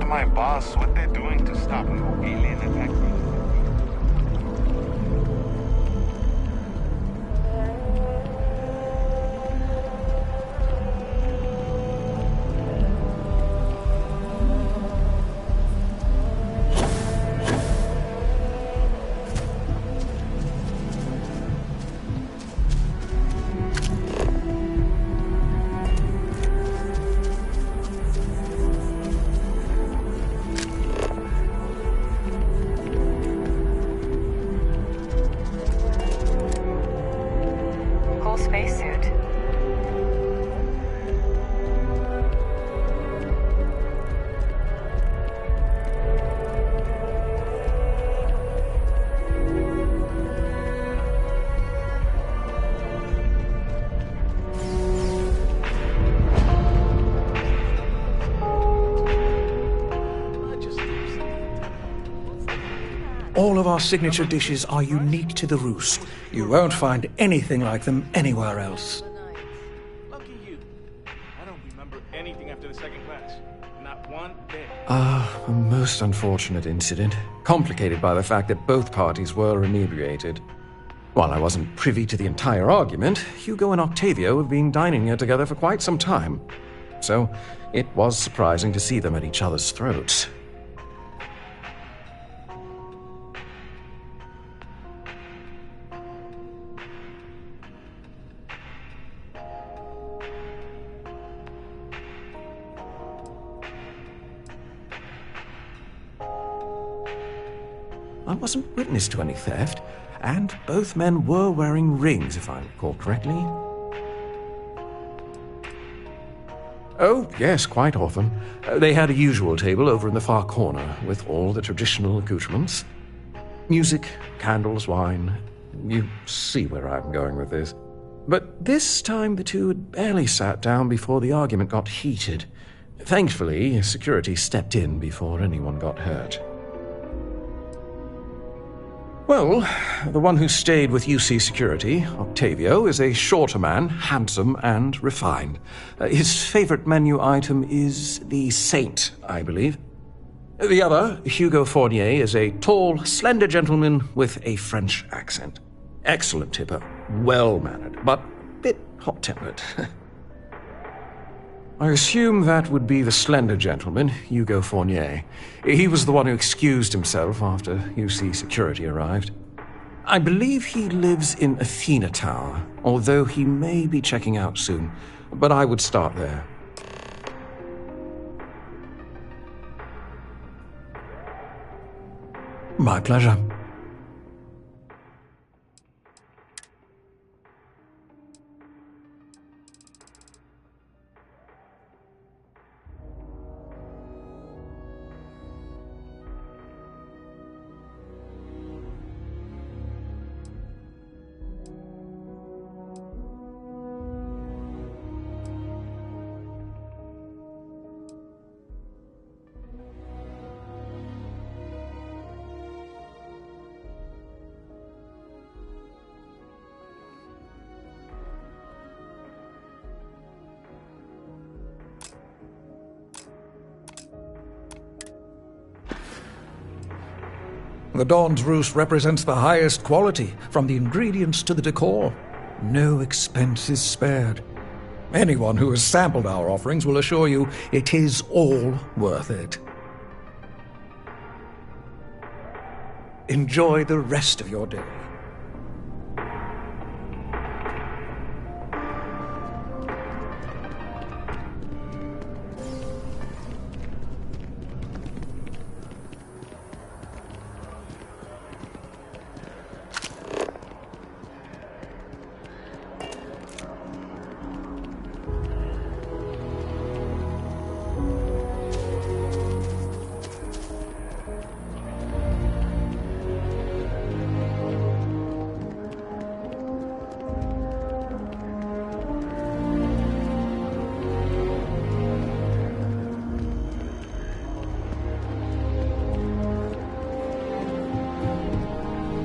my boss what they're doing to stop no alien attack. Spacesuit. All of our signature dishes are unique to the Roost. You won't find anything like them anywhere else. Lucky you. I don't remember anything after the second class. Not one bit. A most unfortunate incident, complicated by the fact that both parties were inebriated. While I wasn't privy to the entire argument, Hugo and Octavio have been dining here together for quite some time. So, it was surprising to see them at each other's throats. I wasn't witness to any theft, and both men were wearing rings, if I recall correctly. Oh, yes, quite often. They had a usual table over in the far corner, with all the traditional accoutrements. Music, candles, wine. You see where I'm going with this. But this time the two had barely sat down before the argument got heated. Thankfully, security stepped in before anyone got hurt. Well, the one who stayed with UC Security, Octavio, is a shorter man, handsome and refined. His favorite menu item is the Saint, I believe. The other, Hugo Fournier, is a tall, slender gentleman with a French accent. Excellent tipper, well-mannered, but a bit hot-tempered. I assume that would be the slender gentleman, Hugo Fournier. He was the one who excused himself after UC Security arrived. I believe he lives in Athena Tower, although he may be checking out soon. But I would start there. My pleasure. The Dawn's Roost represents the highest quality, from the ingredients to the decor. No expense is spared. Anyone who has sampled our offerings will assure you it is all worth it. Enjoy the rest of your day.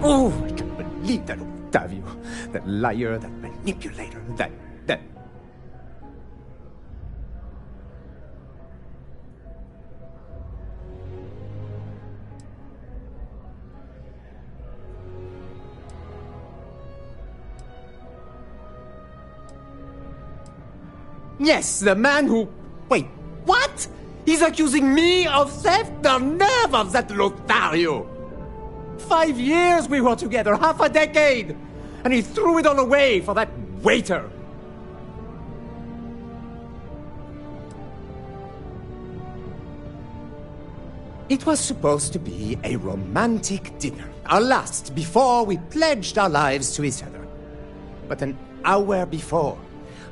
Oh, I can't believe that Octavio. That liar, that manipulator, that... Yes, the man who... Wait, what? He's accusing me of theft? The nerve of that Lothario! 5 years we were together, half a decade! And he threw it all away for that waiter! It was supposed to be a romantic dinner, our last before we pledged our lives to each other. But an hour before,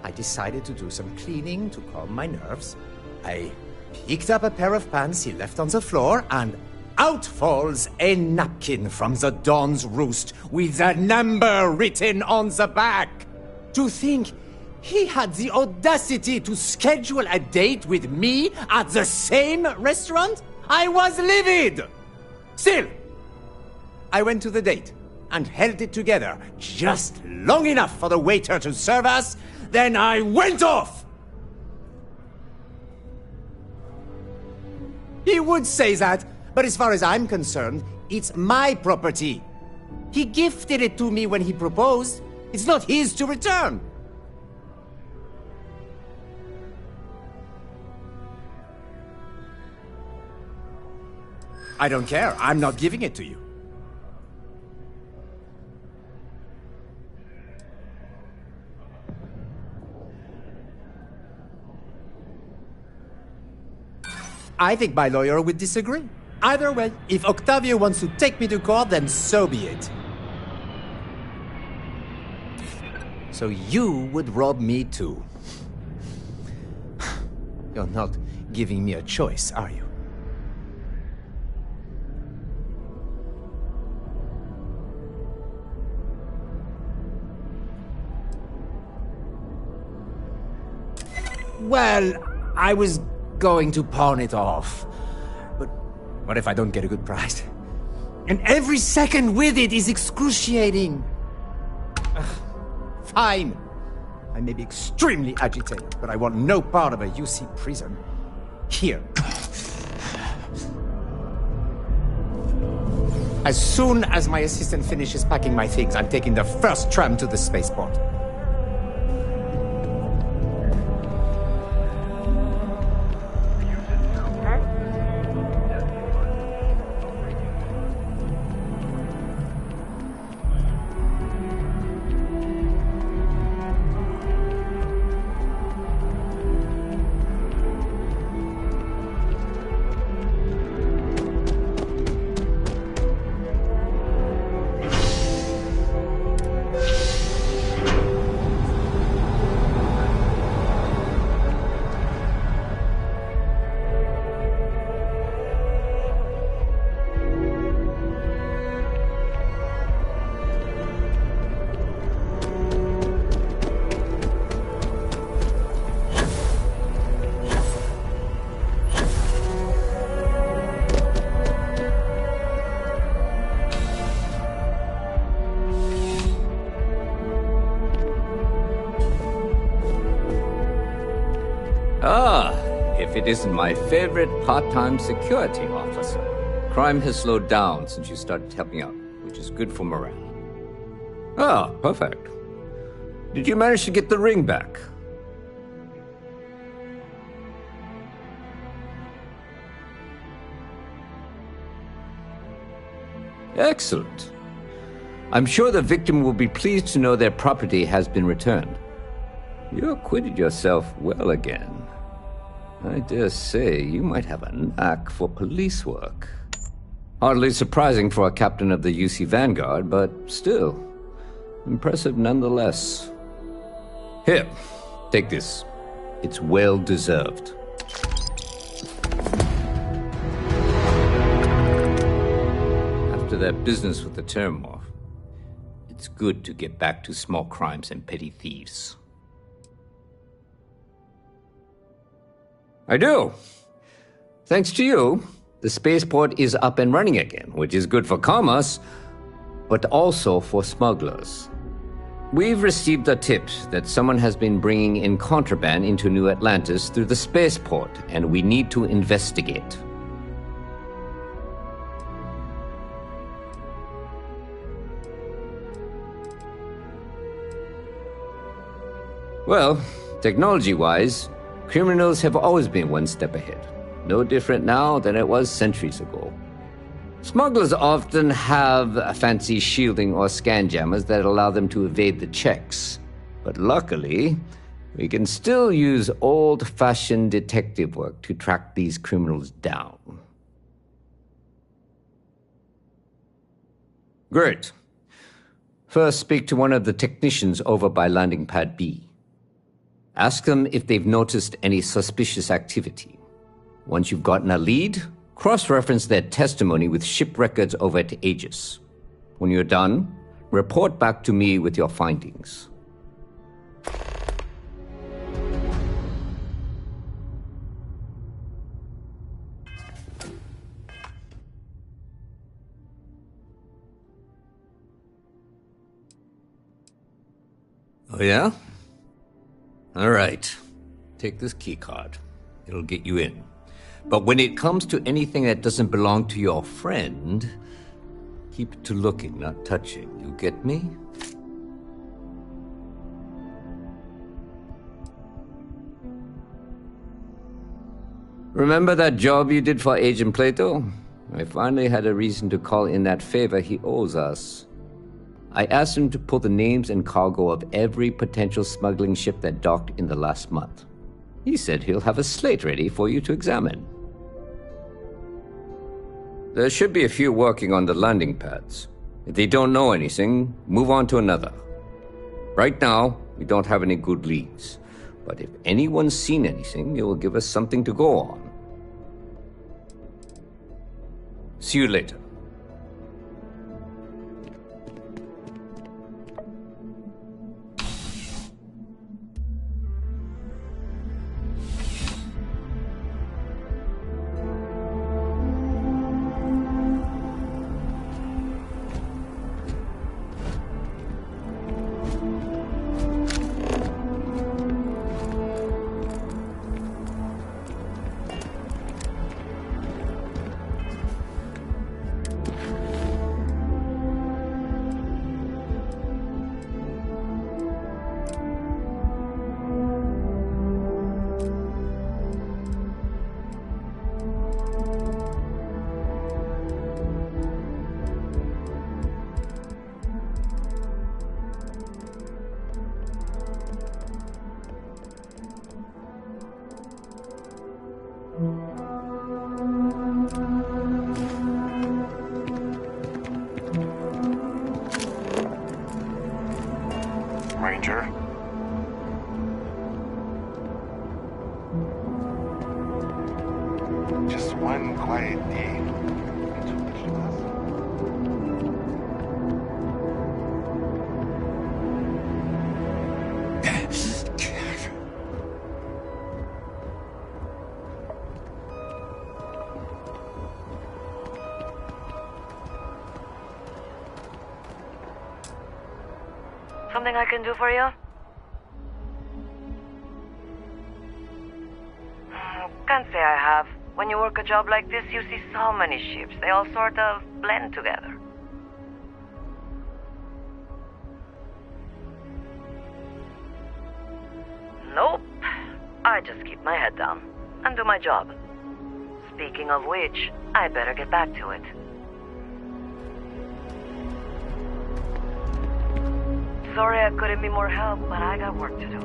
I decided to do some cleaning to calm my nerves. I picked up a pair of pants he left on the floor, and out falls a napkin from the Dawn's Roost with a number written on the back. To think he had the audacity to schedule a date with me at the same restaurant? I was livid! Still, I went to the date and held it together just long enough for the waiter to serve us, then I went off! He would say that, but as far as I'm concerned, it's my property. He gifted it to me when he proposed. It's not his to return. I don't care. I'm not giving it to you. I think my lawyer would disagree. Either way, if Octavio wants to take me to court, then so be it. So you would rob me too. You're not giving me a choice, are you? Well, I was going to pawn it off. But what if I don't get a good price? And every second with it is excruciating. Ugh, fine. I may be extremely agitated, but I want no part of a UC prison. Here. As soon as my assistant finishes packing my things, I'm taking the first tram to the spaceport. If it isn't my favorite part-time security officer. Crime has slowed down since you started helping out, which is good for morale. Ah, perfect. Did you manage to get the ring back? Excellent. I'm sure the victim will be pleased to know their property has been returned. You acquitted yourself well again. I dare say you might have a knack for police work. Hardly surprising for a captain of the UC Vanguard, but still, impressive nonetheless. Here, take this. It's well deserved. After that business with the Terramorph, it's good to get back to small crimes and petty thieves. I do. Thanks to you, the spaceport is up and running again, which is good for commerce, but also for smugglers. We've received a tip that someone has been bringing in contraband into New Atlantis through the spaceport, and we need to investigate. Well, Technology-wise, criminals have always been one step ahead. No different now than it was centuries ago. Smugglers often have a fancy shielding or scan jammers that allow them to evade the checks. But luckily, we can still use old-fashioned detective work to track these criminals down. Great. First, speak to one of the technicians over by landing pad B. Ask them if they've noticed any suspicious activity. Once you've gotten a lead, cross-reference their testimony with ship records over at Aegis. When you're done, report back to me with your findings. Oh, yeah? All right. Take this keycard. It'll get you in. But when it comes to anything that doesn't belong to your friend, keep it to looking, not touching. You get me? Remember that job you did for Agent Plato? I finally had a reason to call in that favor he owes us. I asked him to pull the names and cargo of every potential smuggling ship that docked in the last month. He said he'll have a slate ready for you to examine. There should be a few working on the landing pads. If they don't know anything, move on to another. Right now, we don't have any good leads. But if anyone's seen anything, it will give us something to go on. See you later. Ranger? Just one quiet day. Too much to ask. Something I can do for you? Can't say I have. When you work a job like this, you see so many ships. They all sort of blend together. Nope. I just keep my head down and do my job. Speaking of which, I better get back to it. Sorry I couldn't be more help, but I got work to do.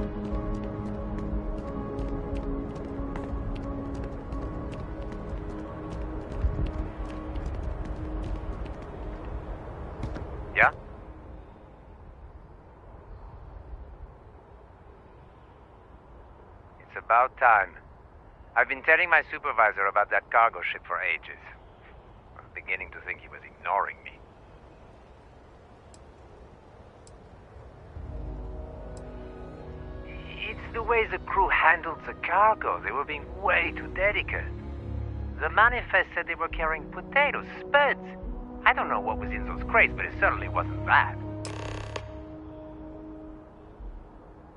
Yeah? It's about time. I've been telling my supervisor about that cargo ship for ages. I'm beginning to think he was ignoring me. It's the way the crew handled the cargo. They were being way too delicate. The manifest said they were carrying potatoes, spuds. I don't know what was in those crates, but it certainly wasn't that.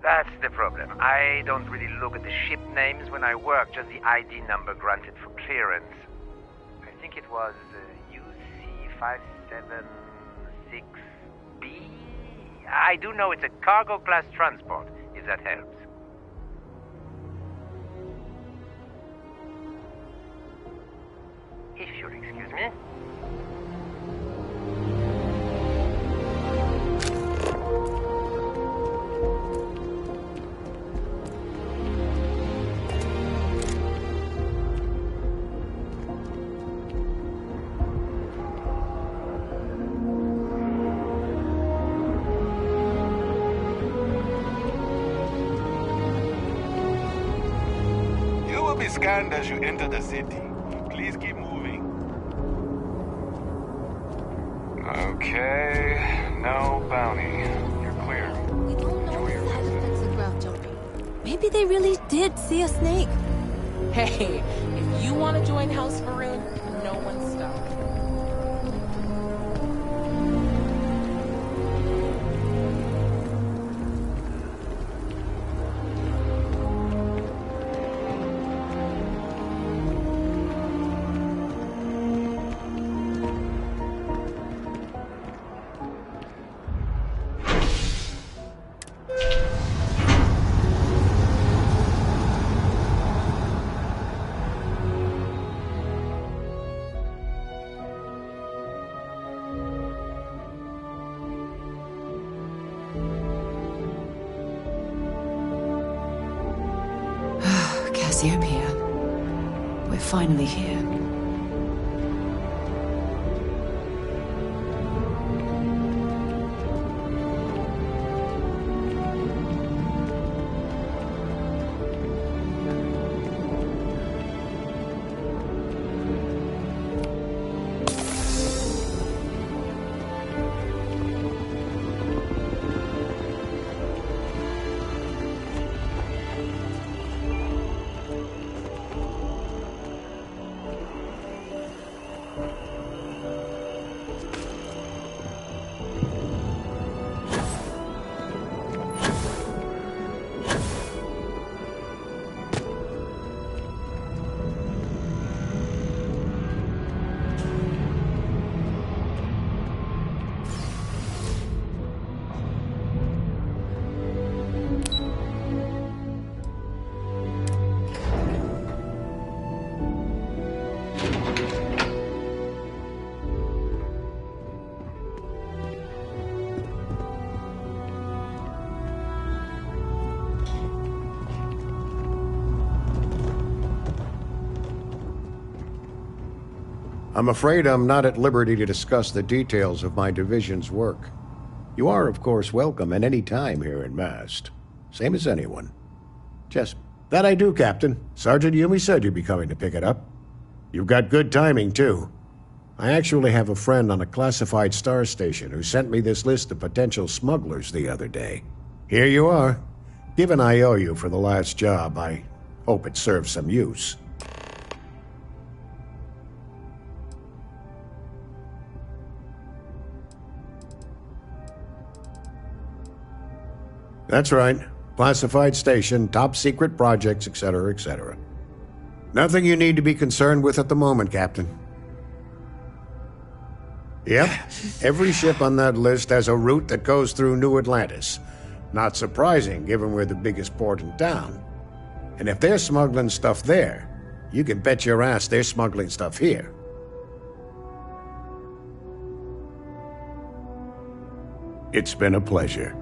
That's the problem. I don't really look at the ship names when I work, just the ID number granted for clearance. I think it was UC576B. I do know it's a cargo class transport, if that helps. if you'll excuse me. Scanned as you enter the city. Please keep moving. Okay, no bounty. You're clear. We don't know the side effects of ground jumping. Maybe they really did see a snake. Hey, if you want to join House Maroon, no one's stopping. Cassiopeia. We're finally here. I'm afraid I'm not at liberty to discuss the details of my division's work. You are, of course, welcome at any time here in Mast. Same as anyone. Just, that I do, Captain. Sergeant Yumi said you'd be coming to pick it up. You've got good timing, too. I actually have a friend on a classified star station who sent me this list of potential smugglers the other day. Here you are. Given I owe you for the last job, I hope it serves some use. That's right. Classified station, top secret projects, etc., etc. Nothing you need to be concerned with at the moment, Captain. Yep, every ship on that list has a route that goes through New Atlantis. Not surprising, given we're the biggest port in town. And if they're smuggling stuff there, you can bet your ass they're smuggling stuff here. It's been a pleasure.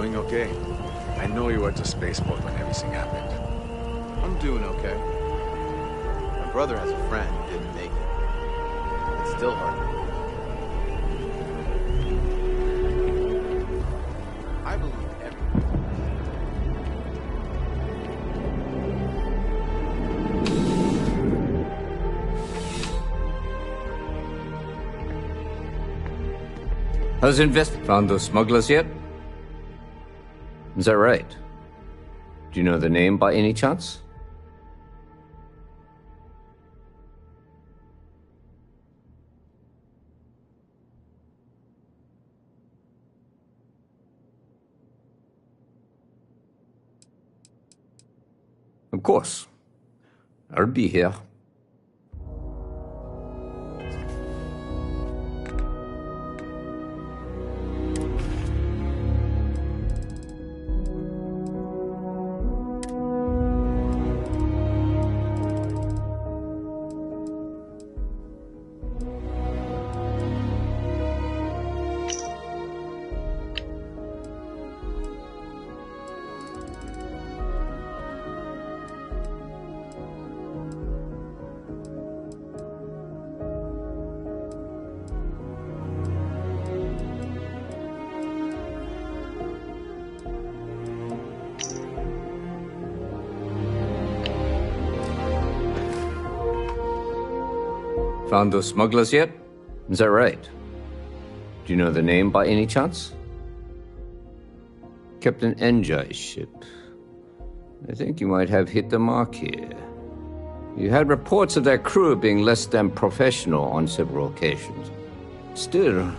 doing okay? I know you were at the spaceport when everything happened. I'm doing okay. My brother has a friend who didn't make it. It's still hard. I believe everything. Has Invest found those smugglers yet? Is that right? Do you know the name by any chance? Of course. I'll be here. Found those smugglers yet? Is that right? Do you know the name by any chance? Captain Enjai's ship. I think you might have hit the mark here. You had reports of their crew being less than professional on several occasions. Still,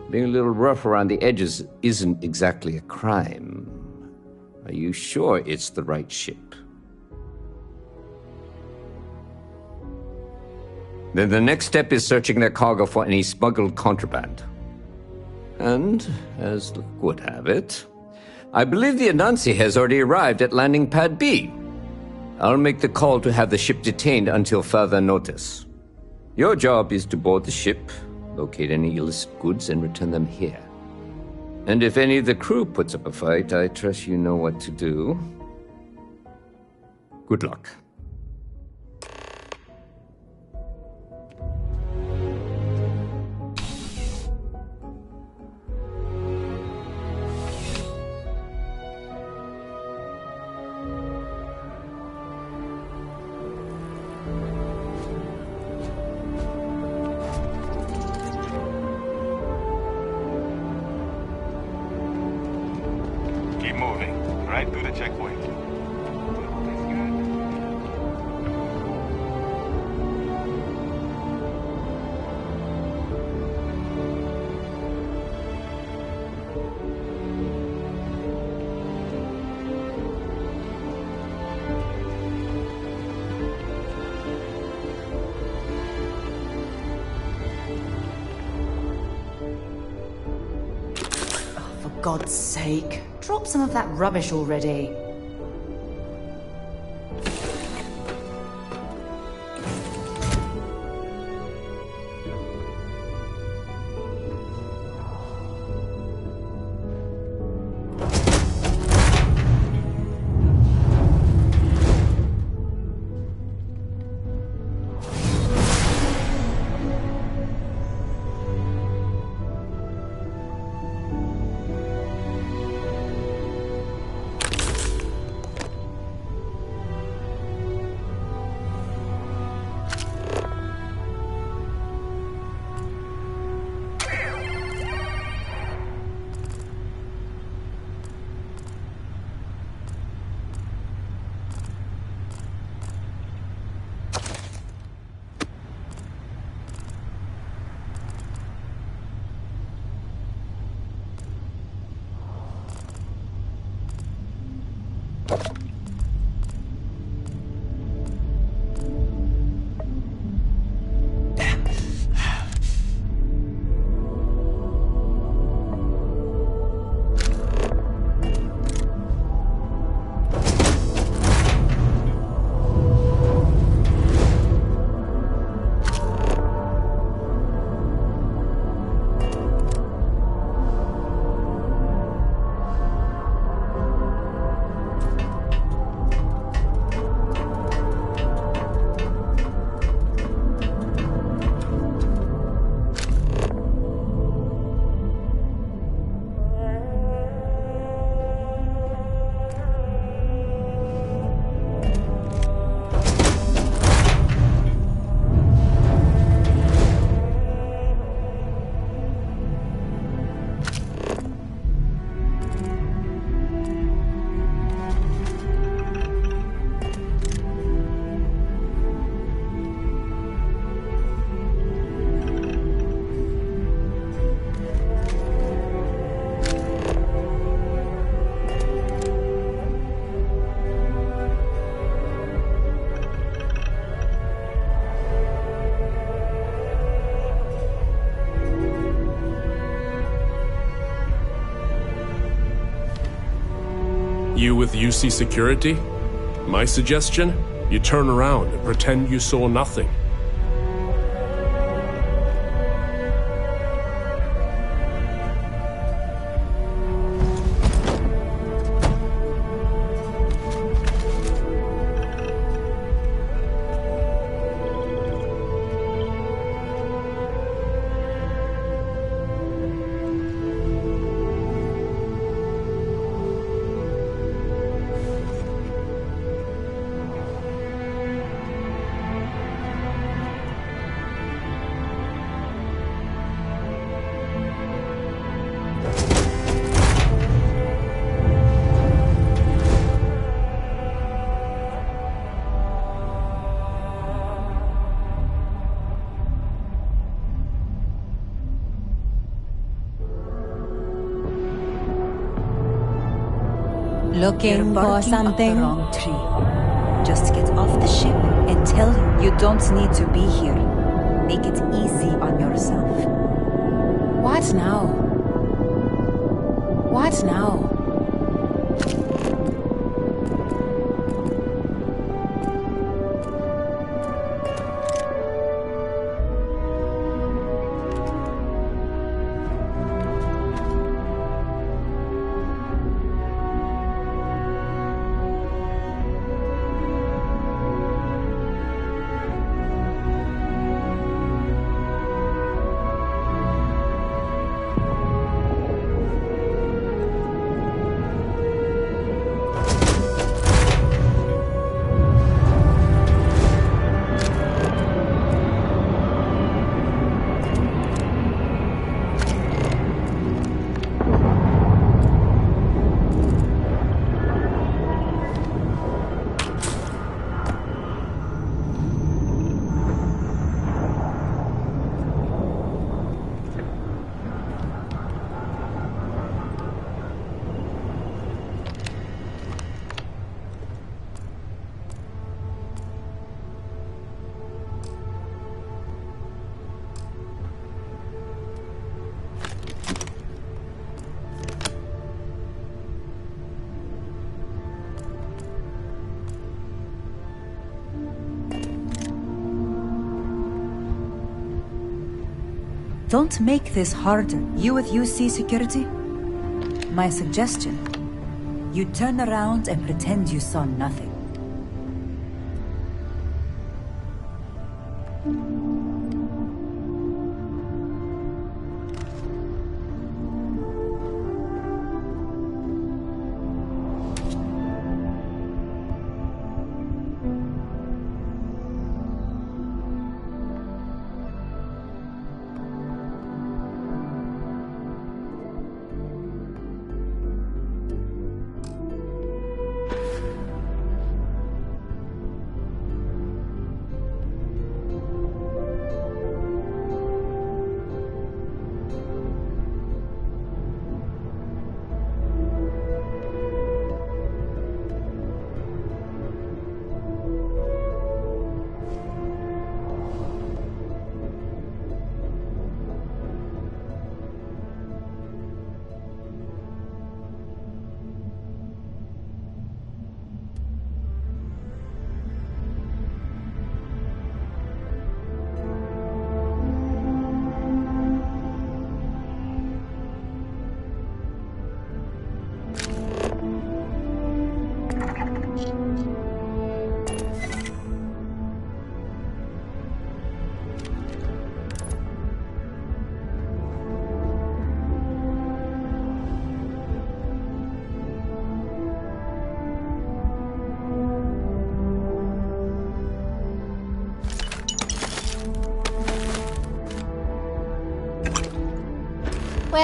being a little rough around the edges isn't exactly a crime. Are you sure it's the right ship? Then the next step is searching their cargo for any smuggled contraband. And, as luck would have it, I believe the Anansi has already arrived at landing pad B. I'll make the call to have the ship detained until further notice. Your job is to board the ship, locate any illicit goods, and return them here. And if any of the crew puts up a fight, I trust you know what to do. Good luck. Keep moving. Right through the checkpoint. For God's sake, drop some of that rubbish already. You with UC Security? My suggestion? You turn around and pretend you saw nothing. Looking for something? The wrong tree. Just get off the ship and tell him you don't need to be here. Make it easy on yourself. What now? What now? Don't make this harder. You with UC Security? My suggestion, you turn around and pretend you saw nothing.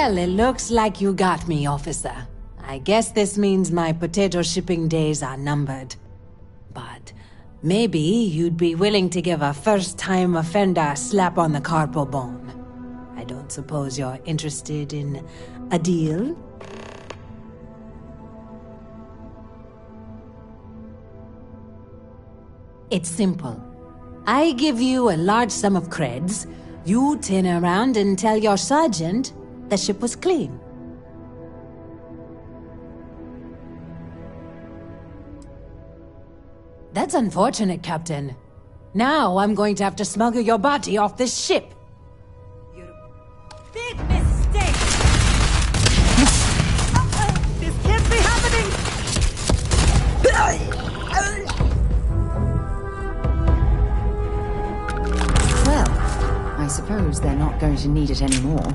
Well, it looks like you got me, officer. I guess this means my potato shipping days are numbered. But maybe you'd be willing to give a first-time offender a slap on the carpal bone. I don't suppose you're interested in a deal? It's simple. I give you a large sum of creds, you turn around and tell your sergeant the ship was clean. That's unfortunate, Captain. Now I'm going to have to smuggle your body off this ship. Big mistake! This can't be happening! Well, I suppose they're not going to need it anymore.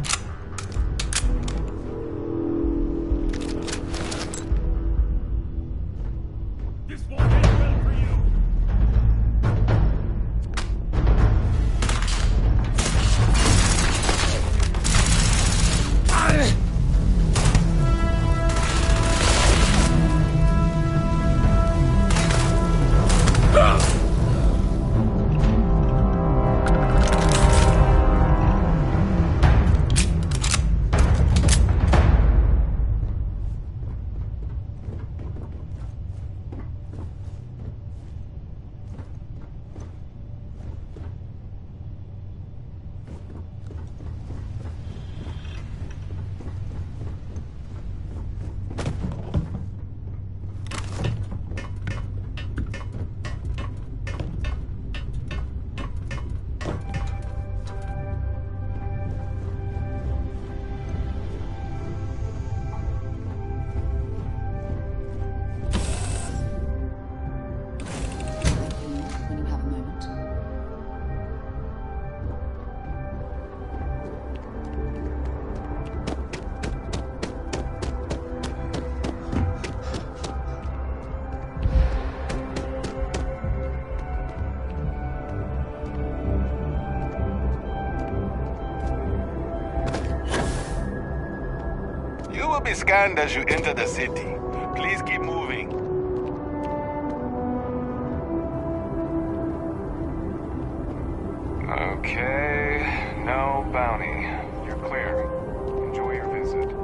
You will be scanned as you enter the city. Please keep moving. Okay, no bounty. You're clear. Enjoy your visit.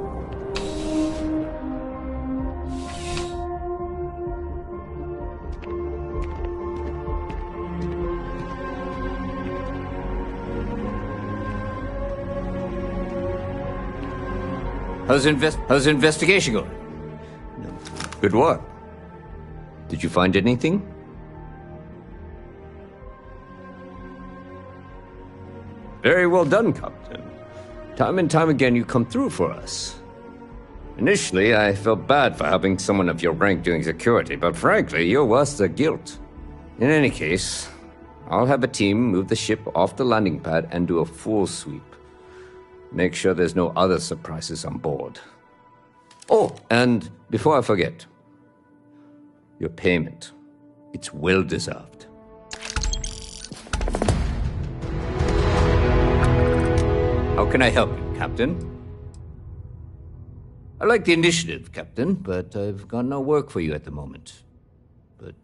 How's the investigation going? No. Good work. Did you find anything? Very well done, Captain. Time and time again you come through for us. Initially, I felt bad for having someone of your rank doing security, but frankly, you're worse than guilt. In any case, I'll have a team move the ship off the landing pad and do a full sweep. Make sure there's no other surprises on board. Oh, and before I forget, your payment. It's well deserved. How can I help you, Captain? I like the initiative, Captain, but I've got no work for you at the moment. But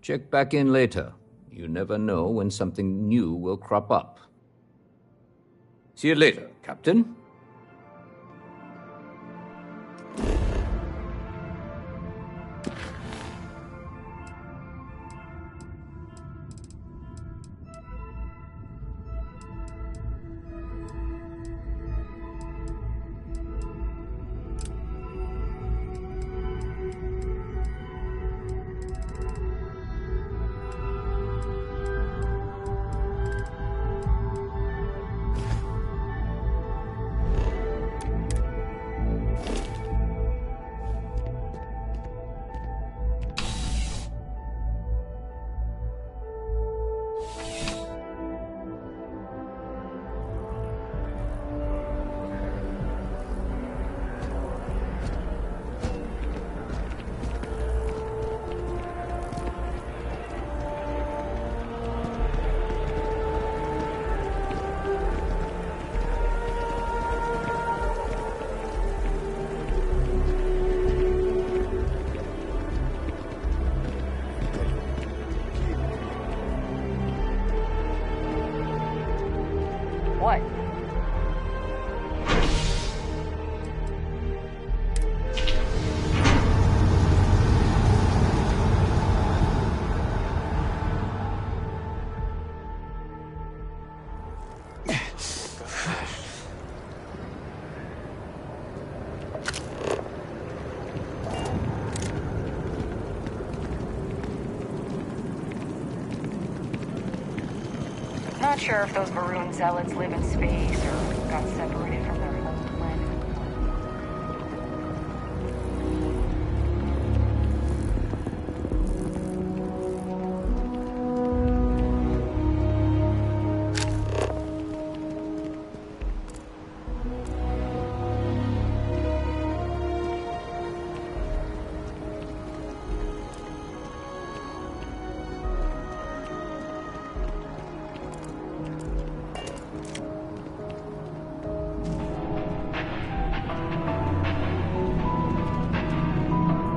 check back in later. You never know when something new will crop up. See you later, Captain. not sure if those maroon zealots live in space or got separated from their home planet.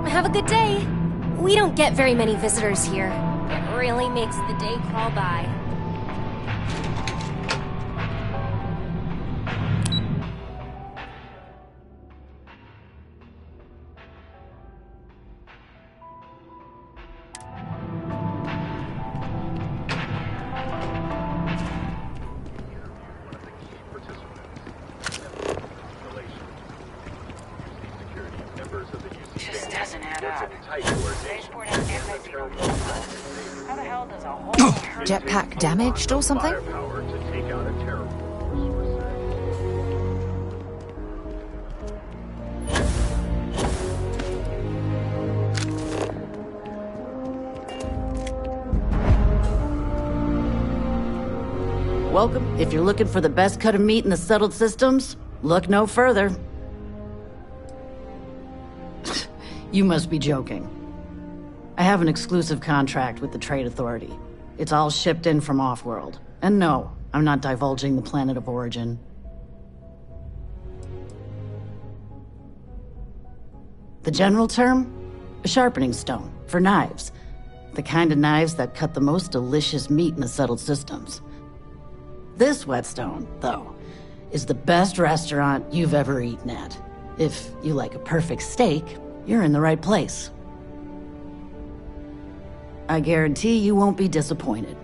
Have a good day. We don't get very many visitors here. It really makes the day crawl by. Just doesn't add up. Spaceport has anti-vehicle profiles. How the hell does a whole Jetpack damaged or something? Welcome. If you're looking for the best cut of meat in the settled systems, look no further. You must be joking. I have an exclusive contract with the Trade Authority. It's all shipped in from off-world. And no, I'm not divulging the planet of origin. The general term? A sharpening stone, for knives. The kind of knives that cut the most delicious meat in the settled systems. This whetstone, though, is the best restaurant you've ever eaten at. If you like a perfect steak, you're in the right place. I guarantee you won't be disappointed.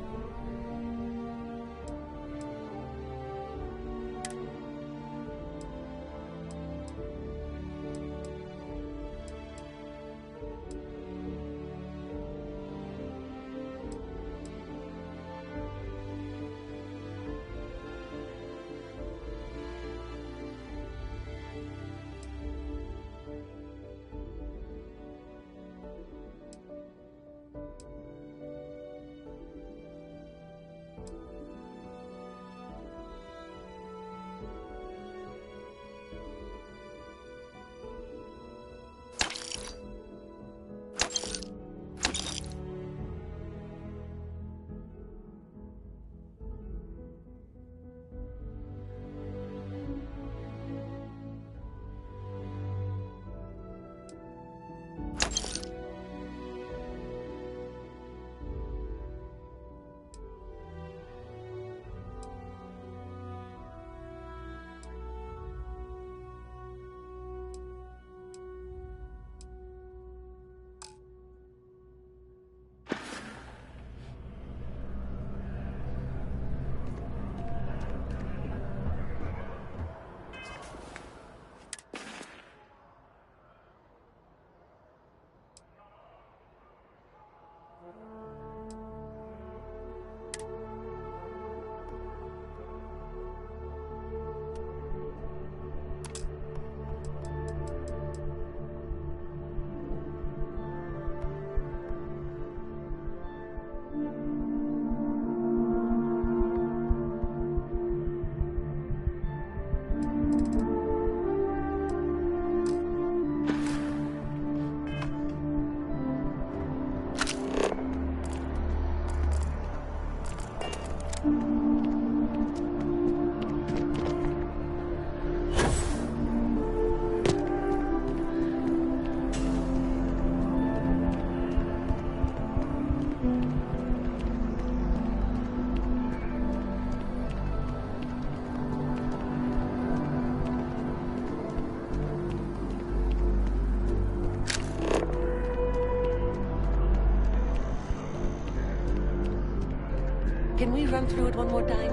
Can we run through it one more time?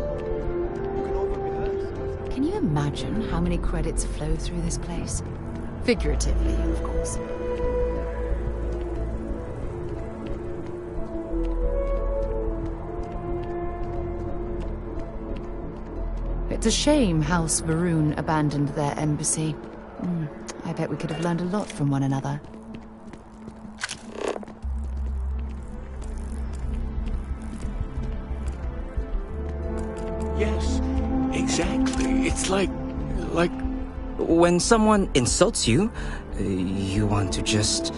Can you imagine how many credits flow through this place? Figuratively, of course. It's a shame House Varun abandoned their embassy. I bet we could have learned a lot from one another. Yes, exactly. It's like... When someone insults you, you want to just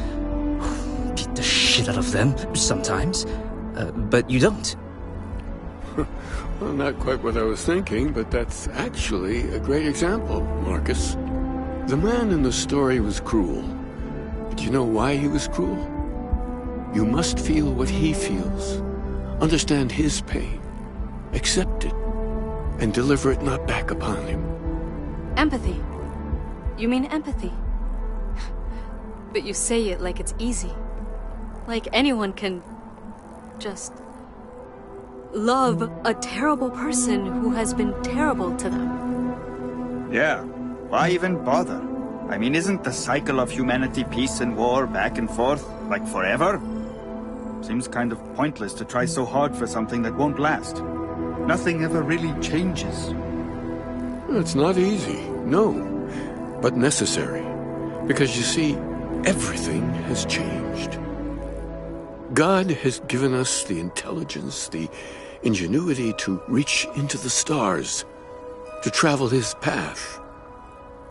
beat the shit out of them sometimes, but you don't. Well, not quite what I was thinking, but that's actually a great example, Marcus. The man in the story was cruel. But you know why he was cruel? You must feel what he feels. Understand his pain. Accept it. And deliver it not back upon him. Empathy. You mean empathy? But you say it like it's easy. Like anyone can... just... love a terrible person who has been terrible to them. Yeah, why even bother? I mean, isn't the cycle of humanity peace and war back and forth, like forever? Seems kind of pointless to try so hard for something that won't last. Nothing ever really changes. It's not easy, no, but necessary. Because you see, everything has changed. God has given us the intelligence, the ingenuity to reach into the stars, to travel his path,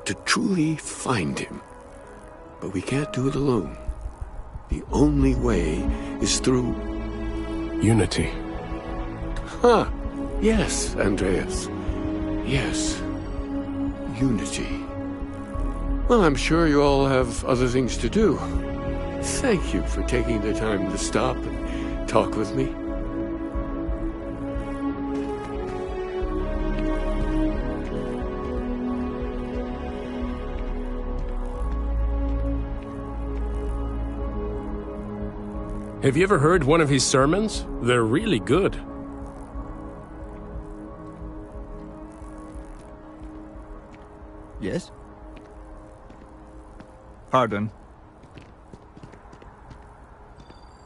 to truly find him. But we can't do it alone. The only way is through... unity. Huh. Yes, Andreas. Yes. Unity. Well, I'm sure you all have other things to do. Thank you for taking the time to stop and talk with me. Have you ever heard one of his sermons? They're really good. Yes? Pardon.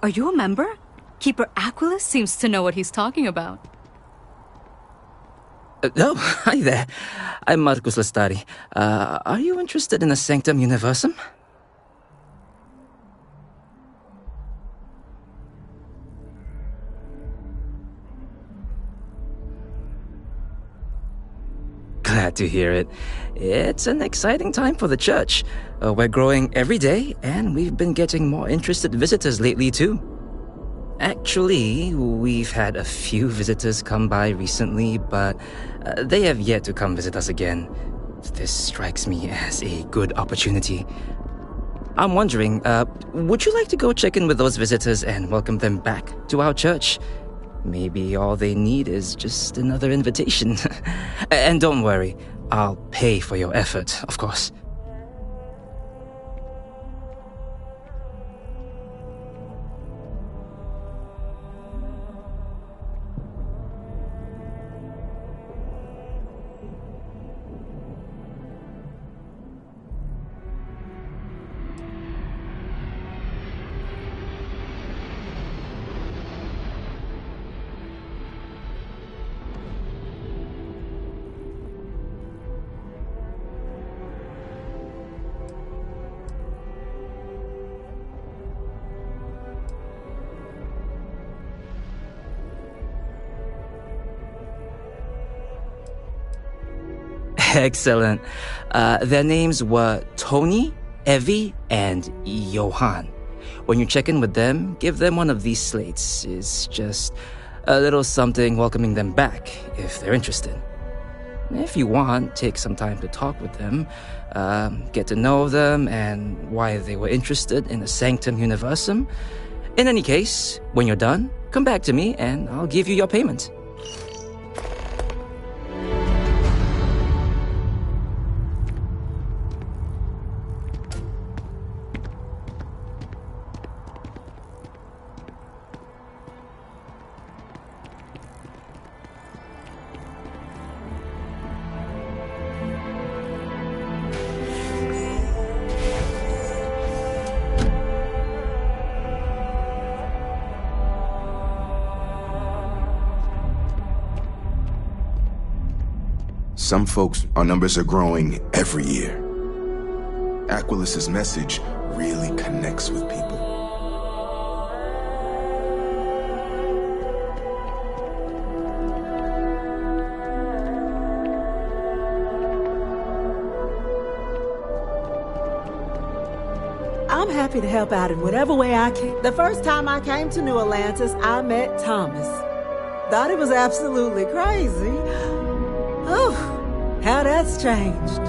Are you a member? Keeper Aquilus seems to know what he's talking about. Oh, hi there. I'm Marcus Lestari. Are you interested in the Sanctum Universum? Glad to hear it. It's an exciting time for the church. We're growing every day, and we've been getting more interested visitors lately, too. Actually, we've had a few visitors come by recently, but they have yet to come visit us again. This strikes me as a good opportunity. I'm wondering, would you like to go check in with those visitors and welcome them back to our church? Maybe all they need is just another invitation. And don't worry, I'll pay for your effort, of course. Excellent. Their names were Tony, Evie, and Johan. When you check in with them, give them one of these slates. It's just a little something welcoming them back, if they're interested. If you want, take some time to talk with them, get to know them, and why they were interested in the Sanctum Universum. In any case, when you're done, come back to me, and I'll give you your payment. Some folks, our numbers are growing every year. Aquilus's message really connects with people. I'm happy to help out in whatever way I can. The first time I came to New Atlantis, I met Thomas. Thought it was absolutely crazy. Oh, how that's changed.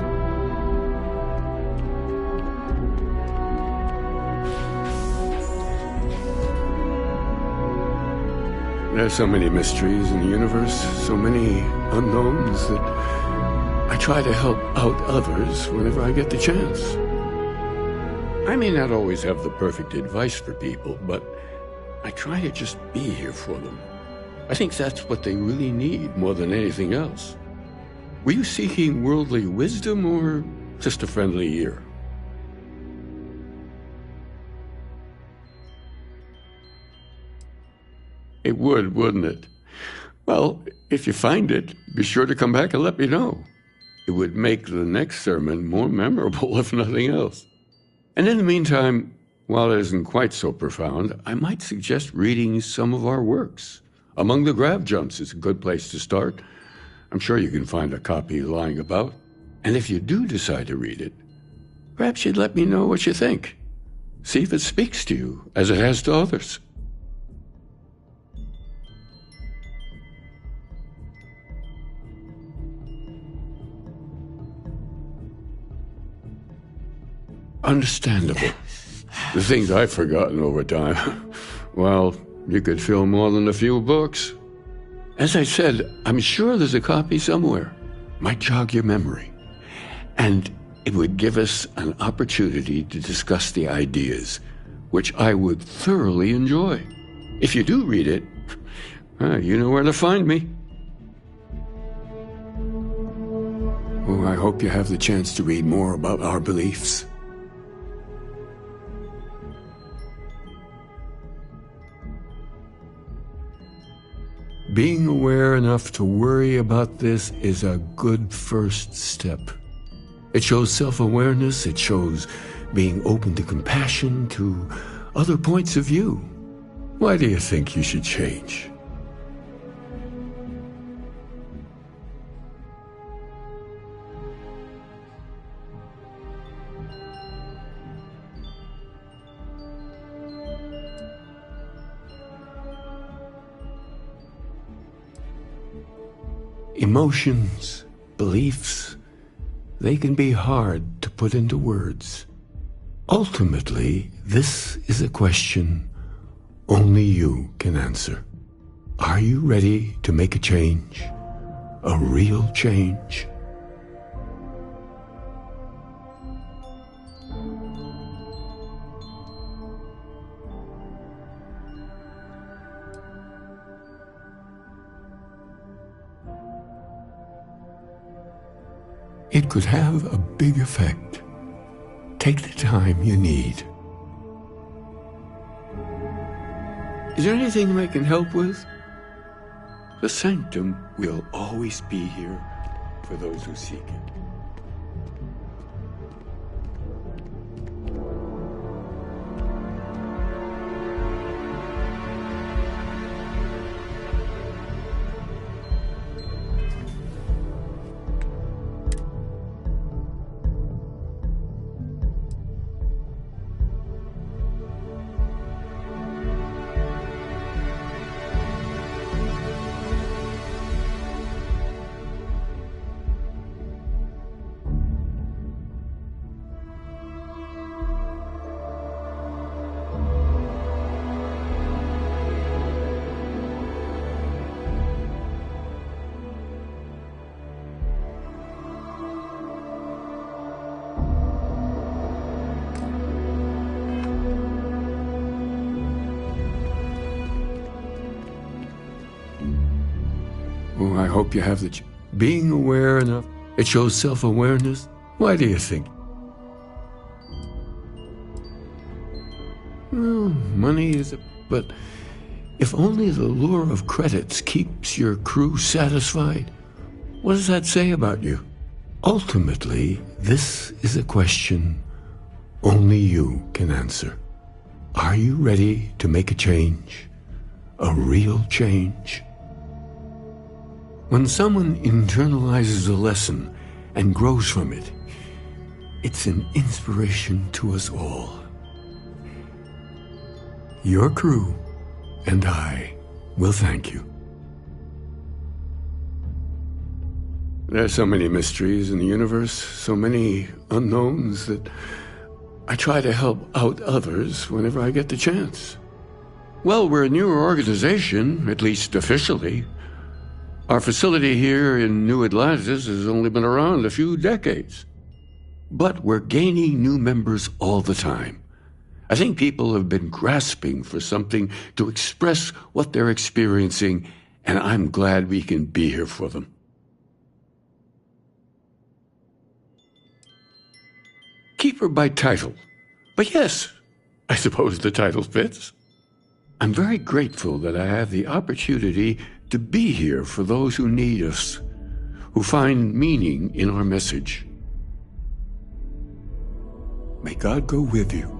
There's so many mysteries in the universe, so many unknowns that I try to help out others whenever I get the chance. I may not always have the perfect advice for people, but I try to just be here for them. I think that's what they really need more than anything else. Were you seeking worldly wisdom or just a friendly ear? It would, wouldn't it? Well, if you find it, be sure to come back and let me know. It would make the next sermon more memorable, if nothing else. And in the meantime, while it isn't quite so profound, I might suggest reading some of our works. Among the Grav Jumps is a good place to start. I'm sure you can find a copy lying about. And if you do decide to read it, perhaps you'd let me know what you think. See if it speaks to you as it has to others. Understandable. The things I've forgotten over time. Well, you could fill more than a few books. As I said, I'm sure there's a copy somewhere. Might jog your memory. And it would give us an opportunity to discuss the ideas, which I would thoroughly enjoy. If you do read it, you know where to find me. Oh, I hope you have the chance to read more about our beliefs. Being aware enough to worry about this is a good first step. It shows self-awareness, it shows being open to compassion, to other points of view. Why do you think you should change? Emotions, beliefs, they can be hard to put into words. Ultimately, this is a question only you can answer. Are you ready to make a change? A real change? It could have a big effect. Take the time you need. Is there anything I can help with? The Sanctum will always be here for those who seek it. Oh, I hope you have the being aware enough. It shows self-awareness. Why do you think? Well, money is but if only the lure of credits keeps your crew satisfied, What does that say about you? Ultimately, this is a question only you can answer. Are you ready to make a change? A real change? When someone internalizes a lesson and grows from it, it's an inspiration to us all. Your crew and I will thank you. There are so many mysteries in the universe, so many unknowns that I try to help out others whenever I get the chance. Well, we're a newer organization, at least officially. Our facility here in New Atlantis has only been around a few decades. But we're gaining new members all the time. I think people have been grasping for something to express what they're experiencing, and I'm glad we can be here for them. Keeper by title. But yes, I suppose the title fits. I'm very grateful that I have the opportunity to be here for those who need us, who find meaning in our message. May God go with you.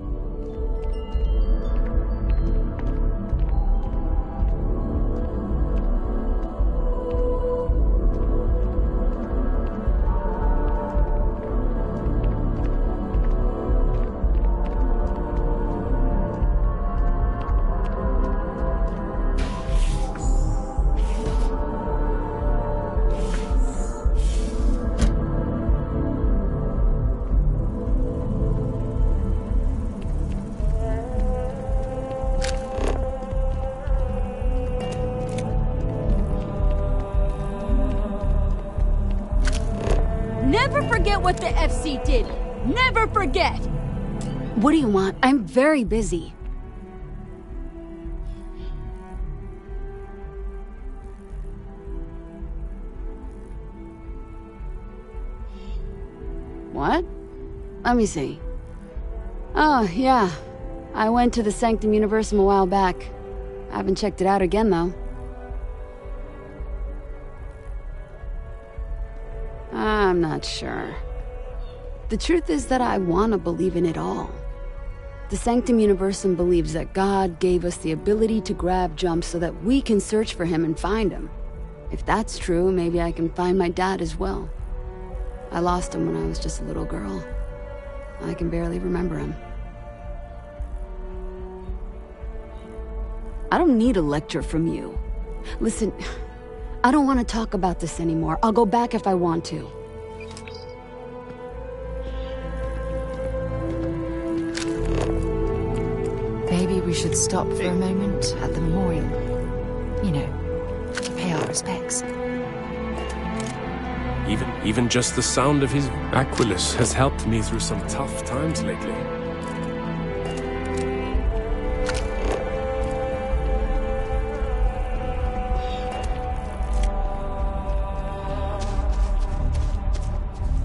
Never forget what the FC did. Never forget! What do you want? I'm very busy. What? Let me see. Oh, yeah. I went to the Sanctum Universum a while back. I haven't checked it out again, though. I'm not sure. The truth is that I want to believe in it all. The Sanctum Universum believes that God gave us the ability to grab jumps so that we can search for him and find him. If that's true, maybe I can find my dad as well. I lost him when I was just a little girl. I can barely remember him. I don't need a lecture from you. Listen, I don't want to talk about this anymore. I'll go back if I want to. Maybe we should stop for a moment at the memorial. You know, pay our respects. Even just the sound of his Aquilus has helped me through some tough times lately.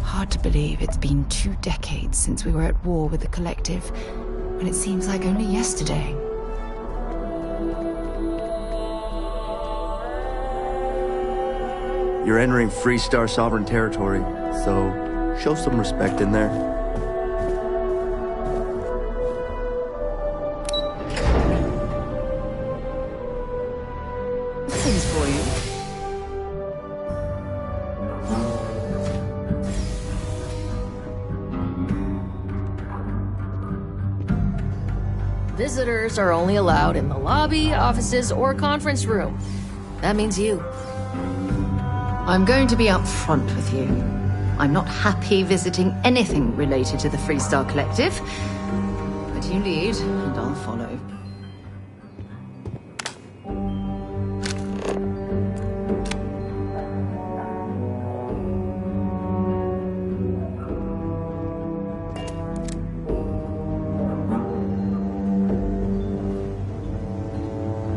Hard to believe it's been 2 decades since we were at war with the Collective, when it seems like only yesterday. You're entering Freestar Sovereign territory, so show some respect in there. Things for you. Visitors are only allowed in the lobby, offices, or conference room. That means you. I'm going to be upfront with you. I'm not happy visiting anything related to the Freestar Collective. But you lead, and I'll follow.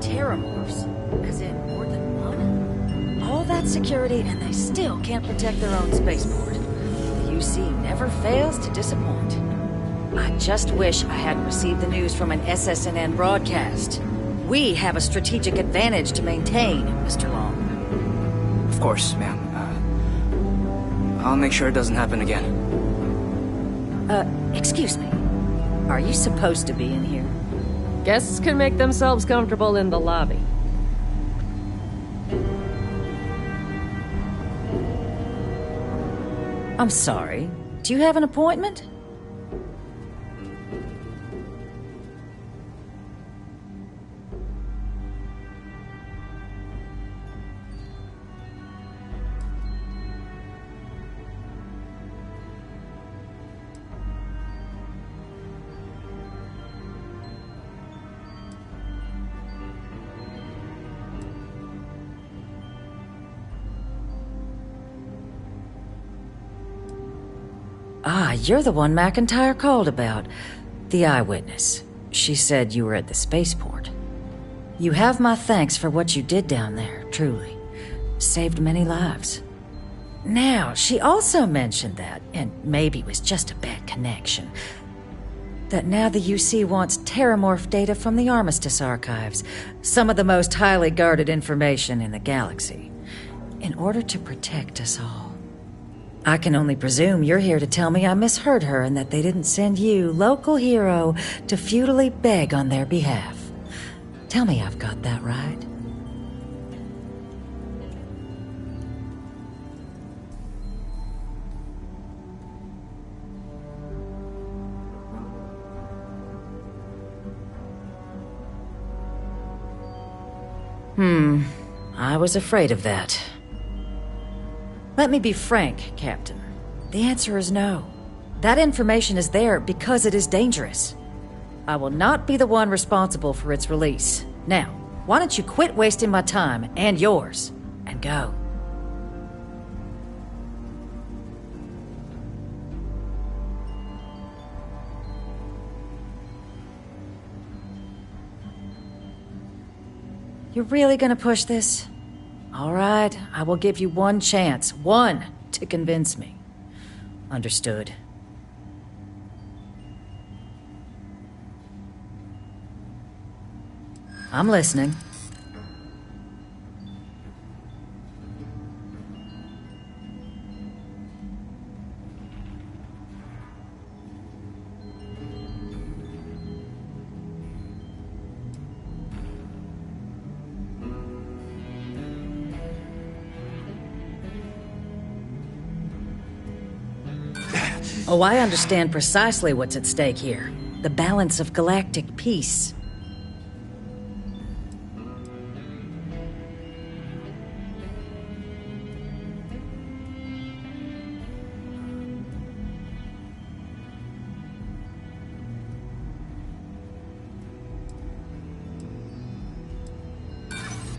Terramorphs? As in more than one? All that security and they still can't protect their own spaceport. The UC never fails to disappoint. I just wish I hadn't received the news from an SSNN broadcast. We have a strategic advantage to maintain, Mr. Long. Of course, ma'am. I'll make sure it doesn't happen again. Excuse me. Are you supposed to be in here? Guests can make themselves comfortable in the lobby. I'm sorry. Do you have an appointment? Ah, you're the one McIntyre called about. The eyewitness. She said you were at the spaceport. You have my thanks for what you did down there, truly. Saved many lives. Now, she also mentioned that, and maybe it was just a bad connection, that now the UC wants Terramorph data from the Armistice archives, some of the most highly guarded information in the galaxy, in order to protect us all. I can only presume you're here to tell me I misheard her and that they didn't send you, local hero, to futilely beg on their behalf. Tell me I've got that right. I was afraid of that. Let me be frank, Captain. The answer is no. That information is there because it is dangerous. I will not be the one responsible for its release. Now, why don't you quit wasting my time and yours, and go? You're really gonna push this? All right, I will give you one chance. One to convince me. Understood. I'm listening. Oh, I understand precisely what's at stake here. The balance of galactic peace.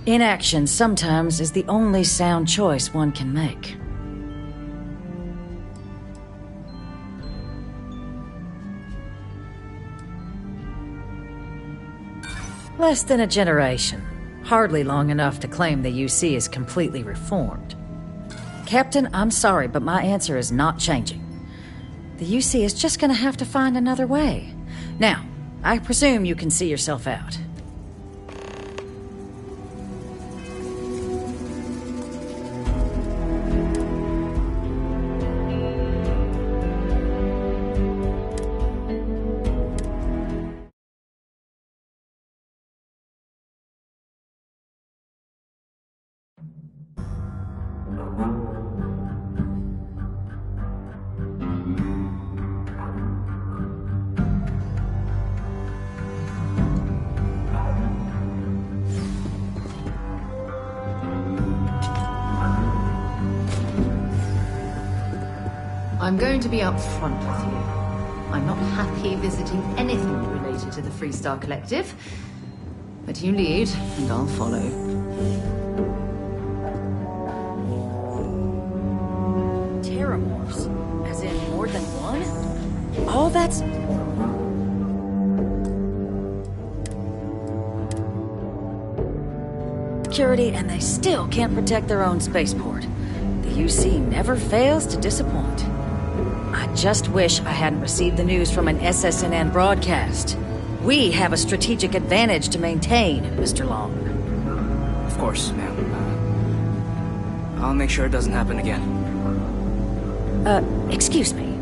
Inaction sometimes is the only sound choice one can make. Less than a generation. Hardly long enough to claim the UC is completely reformed. Captain, I'm sorry, but my answer is not changing. The UC is just gonna have to find another way. Now, I presume you can see yourself out. I'm going to be up front with you. I'm not happy visiting anything related to the Freestar Collective, but you lead, and I'll follow. Terramorphs? As in more than one? All that's... security, and they still can't protect their own spaceport. The UC never fails to disappoint. I just wish I hadn't received the news from an SSNN broadcast. We have a strategic advantage to maintain, Mr. Long. Of course, ma'am. I'll make sure it doesn't happen again. Excuse me.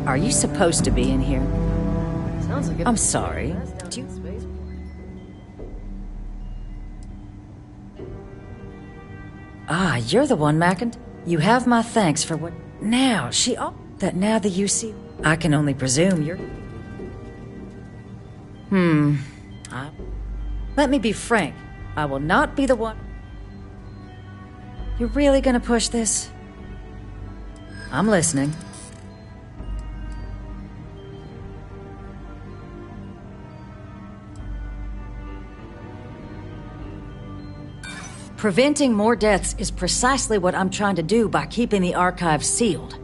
Are you supposed to be in here? Sounds like I'm sorry. Do you... Ah, you're the one, Mackin. You have my thanks for what... Now, that now the UC... I can only presume you're... Let me be frank. I will not be the one... You're really gonna push this? I'm listening. Preventing more deaths is precisely what I'm trying to do by keeping the archives sealed.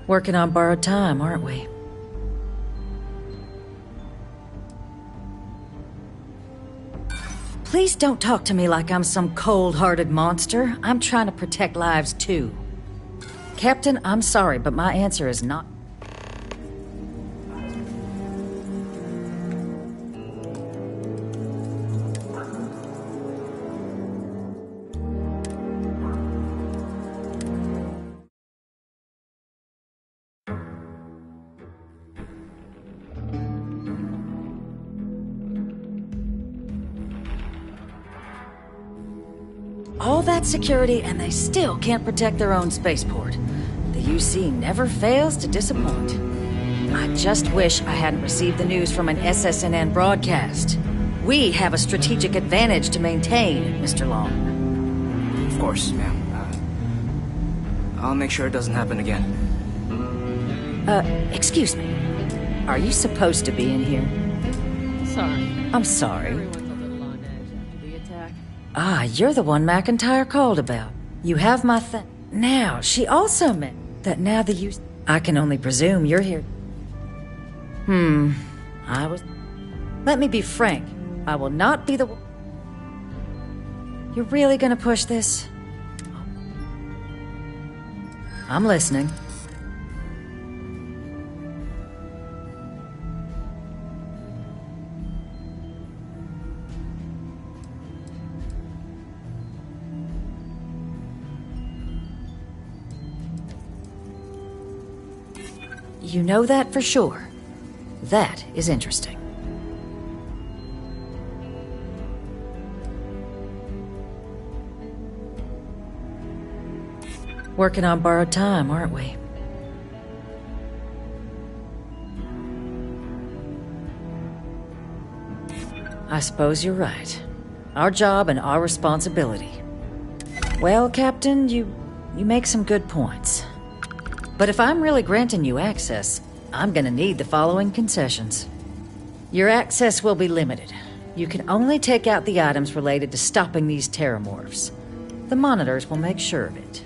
Working on borrowed time, aren't we? Please don't talk to me like I'm some cold-hearted monster. I'm trying to protect lives too. Captain, I'm sorry, but my answer is not... All that security, and they still can't protect their own spaceport. The UC never fails to disappoint. I just wish I hadn't received the news from an SSNN broadcast. We have a strategic advantage to maintain, Mr. Long. Of course, ma'am. I'll make sure it doesn't happen again. Excuse me. Are you supposed to be in here? Sorry. I'm sorry. Everyone's a little on edge after the attack. Ah, you're the one McIntyre called about. You have my Now, she also meant that now the use... I can only presume you're here. Let me be frank. I will not be the one... You're really gonna push this? I'm listening. You know that for sure. That is interesting. Working on borrowed time, aren't we? I suppose you're right. Our job and our responsibility. Well, Captain, you make some good points. But if I'm really granting you access, I'm gonna need the following concessions. Your access will be limited. You can only take out the items related to stopping these terramorphs. The monitors will make sure of it.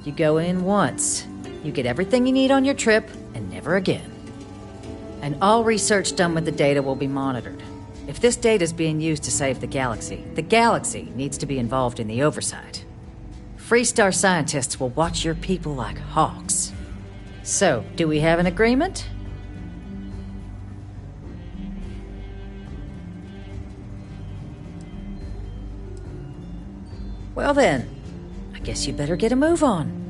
You go in once, you get everything you need on your trip, and never again. And all research done with the data will be monitored. If this data is being used to save the galaxy needs to be involved in the oversight. Freestar scientists will watch your people like hawks. So, do we have an agreement? Well then, I guess you better get a move on.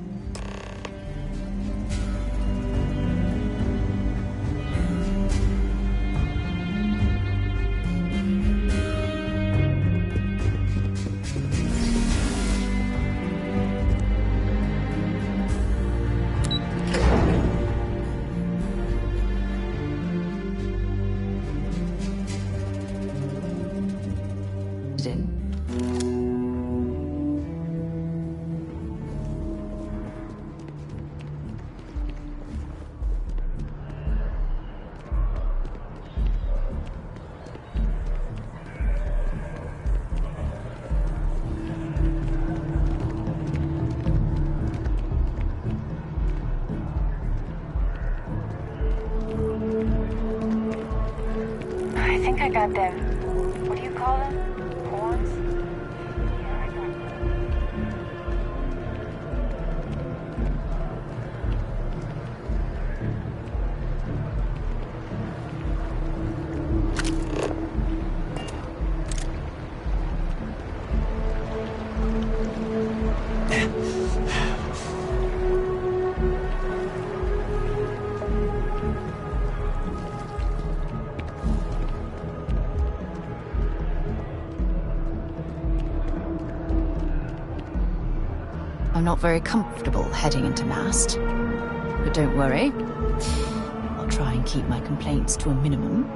I think I got them. What do you call them? Horns? Yeah, I got them. I'm not very comfortable heading into Mast. But don't worry. I'll try and keep my complaints to a minimum.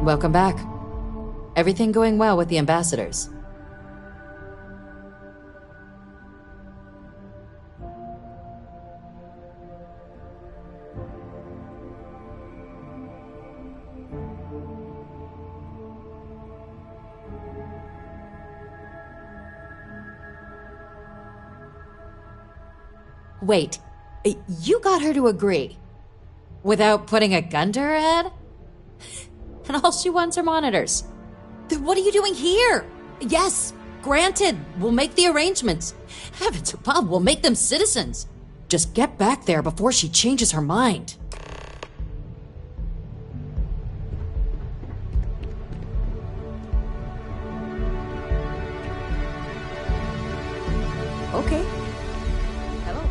Welcome back. Everything going well with the ambassadors? Wait, you got her to agree? Without putting a gun to her head? And all she wants are monitors. Then what are you doing here? Yes, granted, we'll make the arrangements. Heavens above, we'll make them citizens. Just get back there before she changes her mind. Okay. Hello.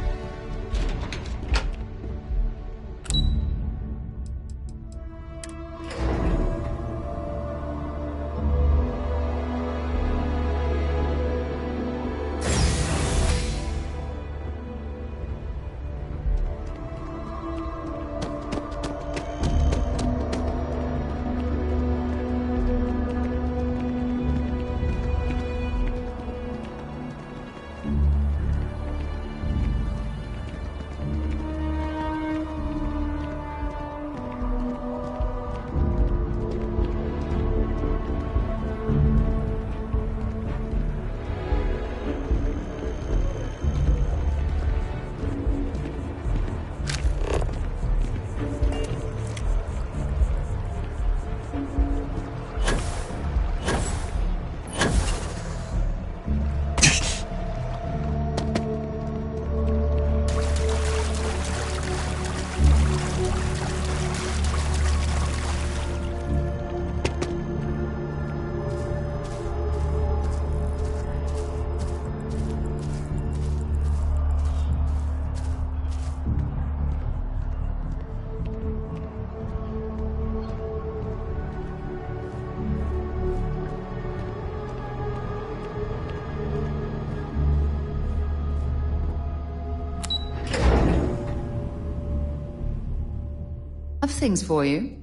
I've things for you.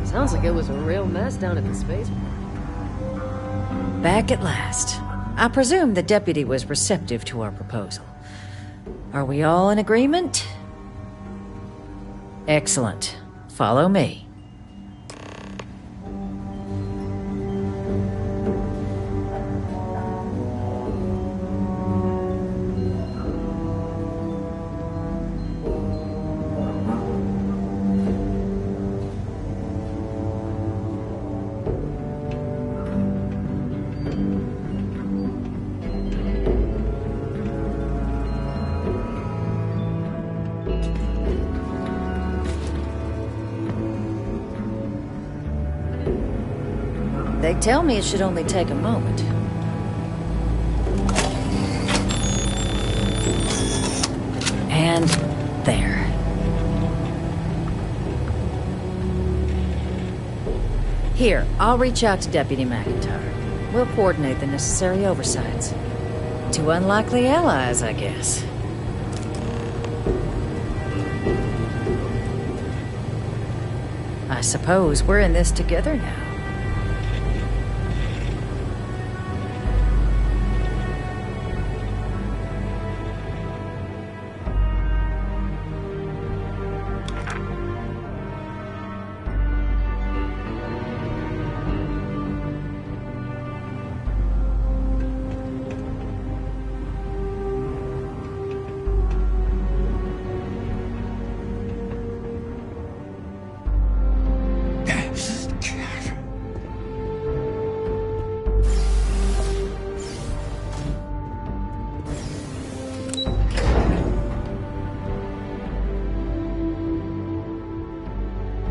Sounds like it was a real mess down at the spaceport. Back at last. I presume the deputy was receptive to our proposal. Are we all in agreement? Excellent. Follow me. They tell me it should only take a moment. And there. Here, I'll reach out to Deputy McIntyre. We'll coordinate the necessary oversights. Two unlikely allies, I guess. I suppose we're in this together now.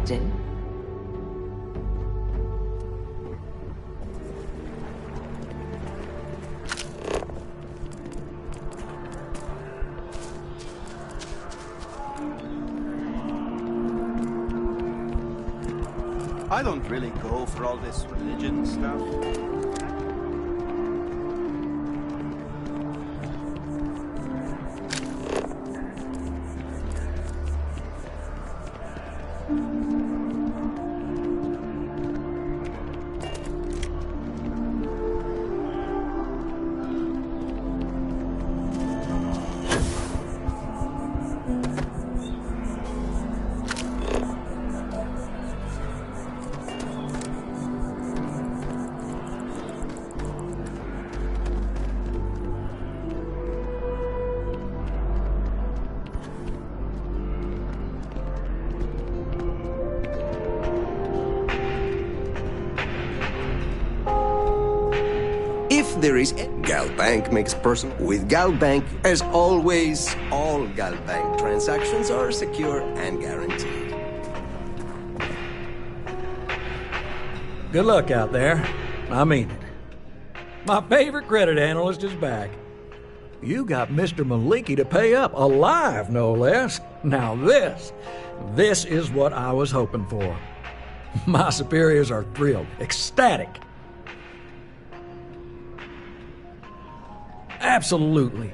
Jin? I don't really go for all this religion stuff. There is Galbank makes personal. With Galbank, as always, all Galbank transactions are secure and guaranteed. Good luck out there. I mean it. My favorite credit analyst is back. You got Mr. Maliki to pay up, alive no less. Now this is what I was hoping for. My superiors are thrilled, ecstatic. Absolutely.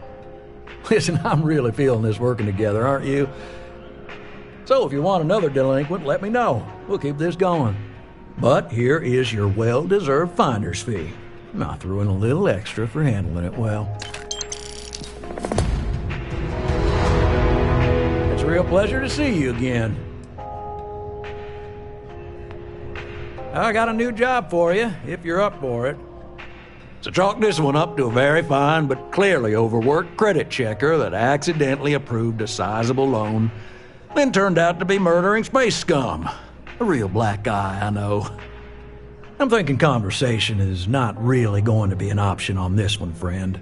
Listen, I'm really feeling this working together, aren't you? So if you want another delinquent, let me know. We'll keep this going. But here is your well-deserved finder's fee. I threw in a little extra for handling it well. It's a real pleasure to see you again. I got a new job for you, if you're up for it. So chalk this one up to a very fine but clearly overworked credit checker that accidentally approved a sizable loan, then turned out to be murdering space scum. A real black guy, I know. I'm thinking conversation is not really going to be an option on this one, friend.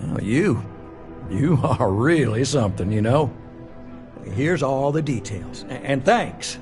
Well, you are really something, you know. Here's all the details, and thanks.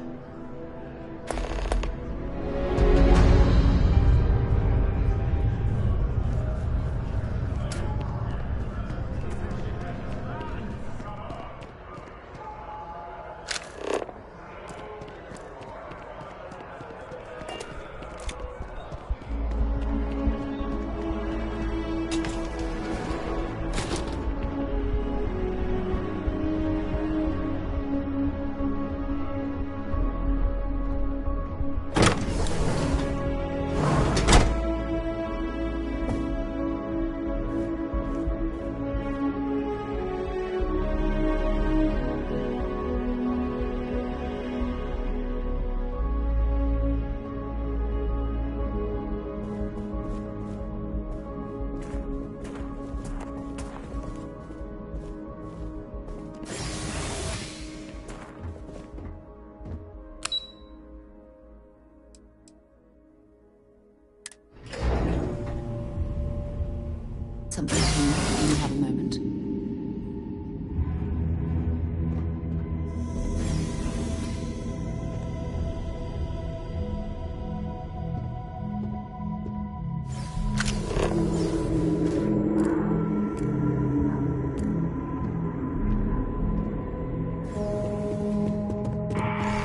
Something when you have a moment.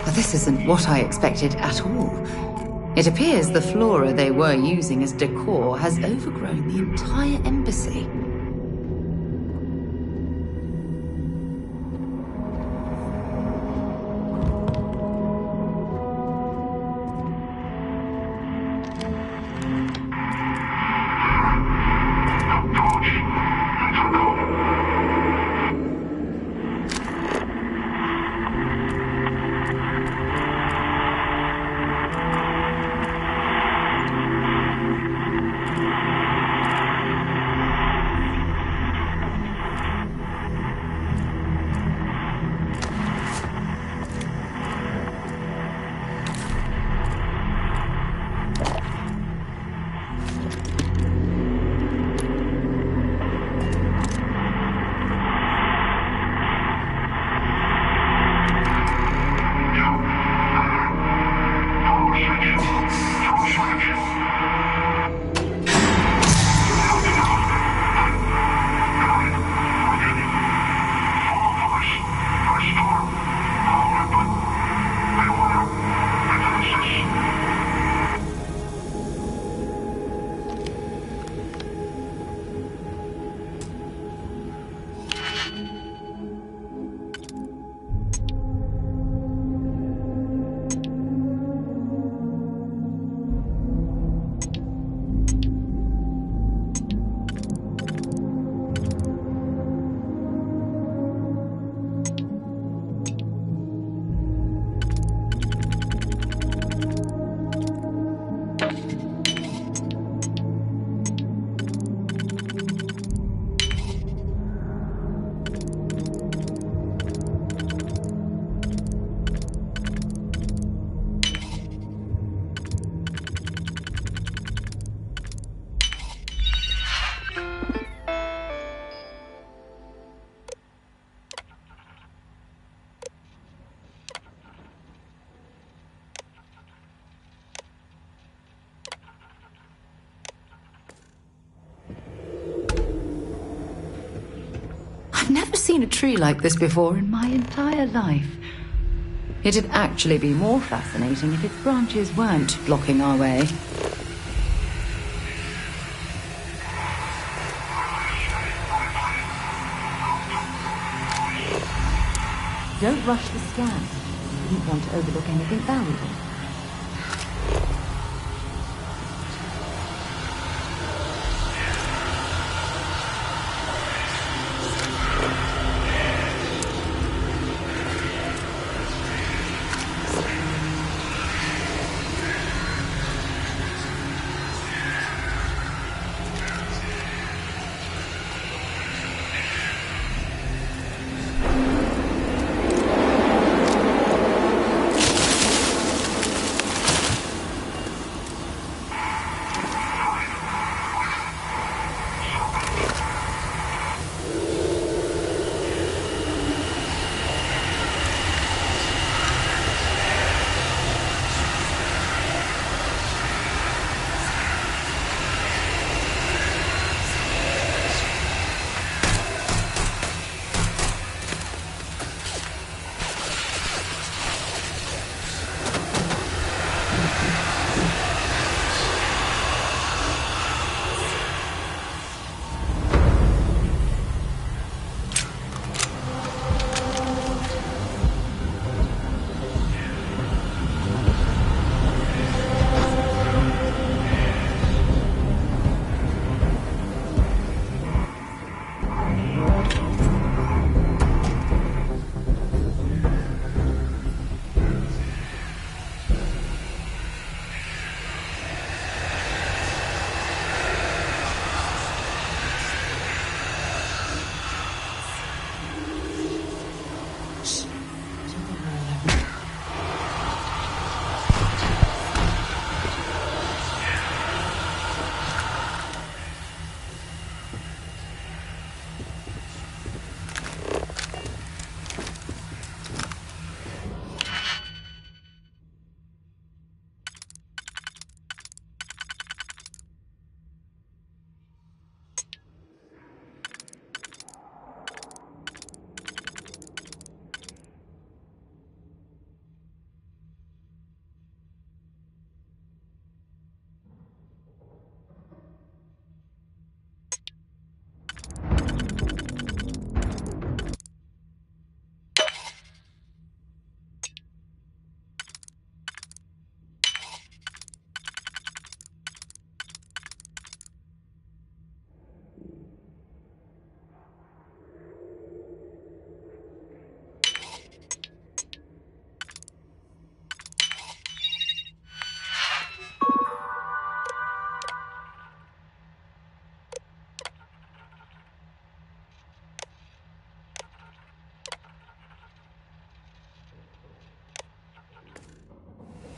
Well, this isn't what I expected at all. It appears the flora they were using as decor has overgrown the entire embassy. I've never seen a tree like this before in my entire life. It'd actually be more fascinating if its branches weren't blocking our way. Don't rush the scan. You didn't want to overlook anything valuable.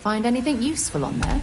Find anything useful on there?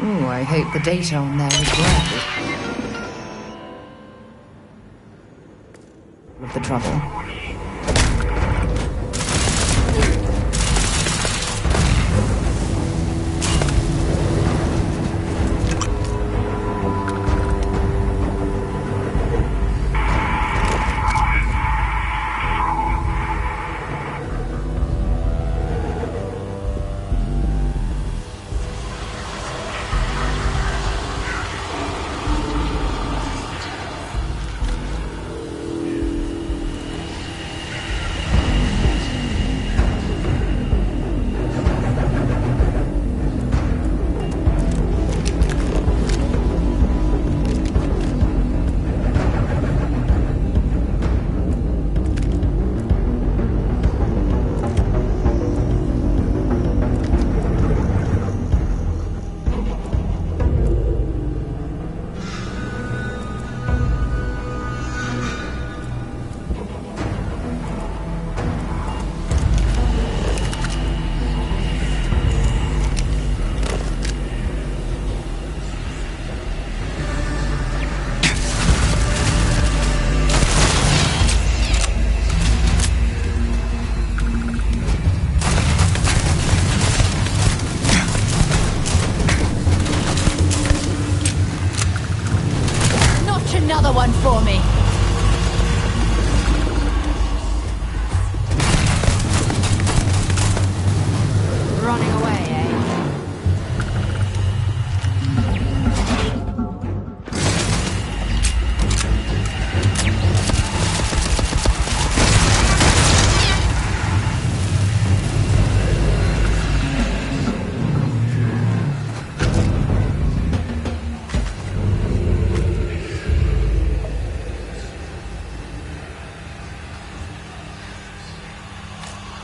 Ooh, I hope the data on there is right. Of the trouble. Another one for me. Running away, eh?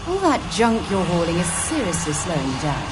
All that junk you're hauling is seriously slowing you down.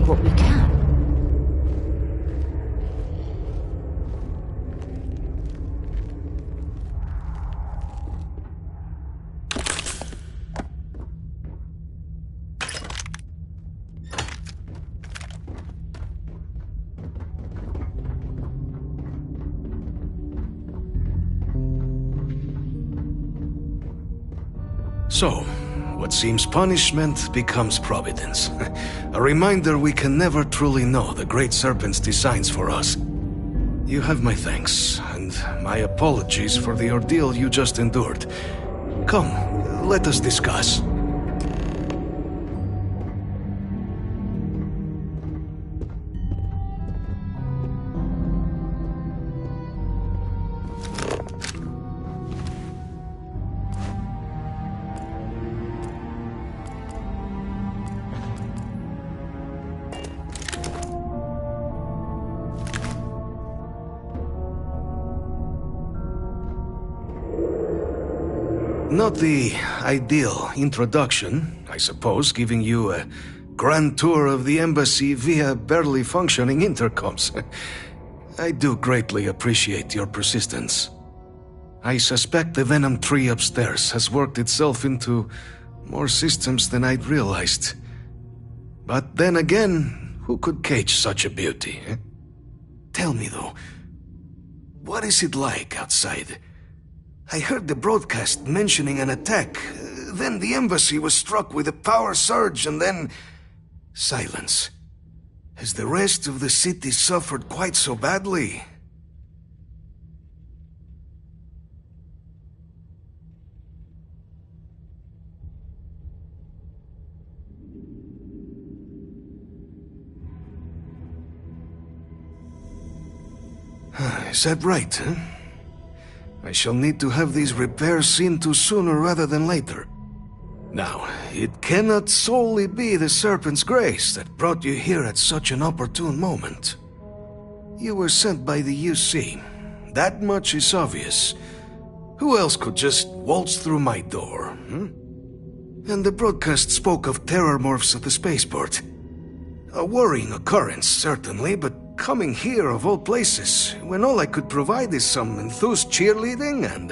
take what we can. So, what seems punishment becomes providence. A reminder we can never truly know the Great Serpent's designs for us. You have my thanks, and my apologies for the ordeal you just endured. Come, let us discuss. Not the ideal introduction, I suppose, giving you a grand tour of the embassy via barely functioning intercoms. I do greatly appreciate your persistence. I suspect the Venom tree upstairs has worked itself into more systems than I'd realized. But then again, who could cage such a beauty? Tell me though, what is it like outside? I heard the broadcast mentioning an attack. Then the embassy was struck with a power surge and then... silence. Has the rest of the city suffered quite so badly? Is that right, huh? I shall need to have these repairs seen to sooner rather than later. Now, it cannot solely be the Serpent's grace that brought you here at such an opportune moment. You were sent by the UC. That much is obvious. Who else could just waltz through my door, And the broadcast spoke of terror morphs at the spaceport. A worrying occurrence, certainly, but coming here of all places, when all I could provide is some enthused cheerleading and...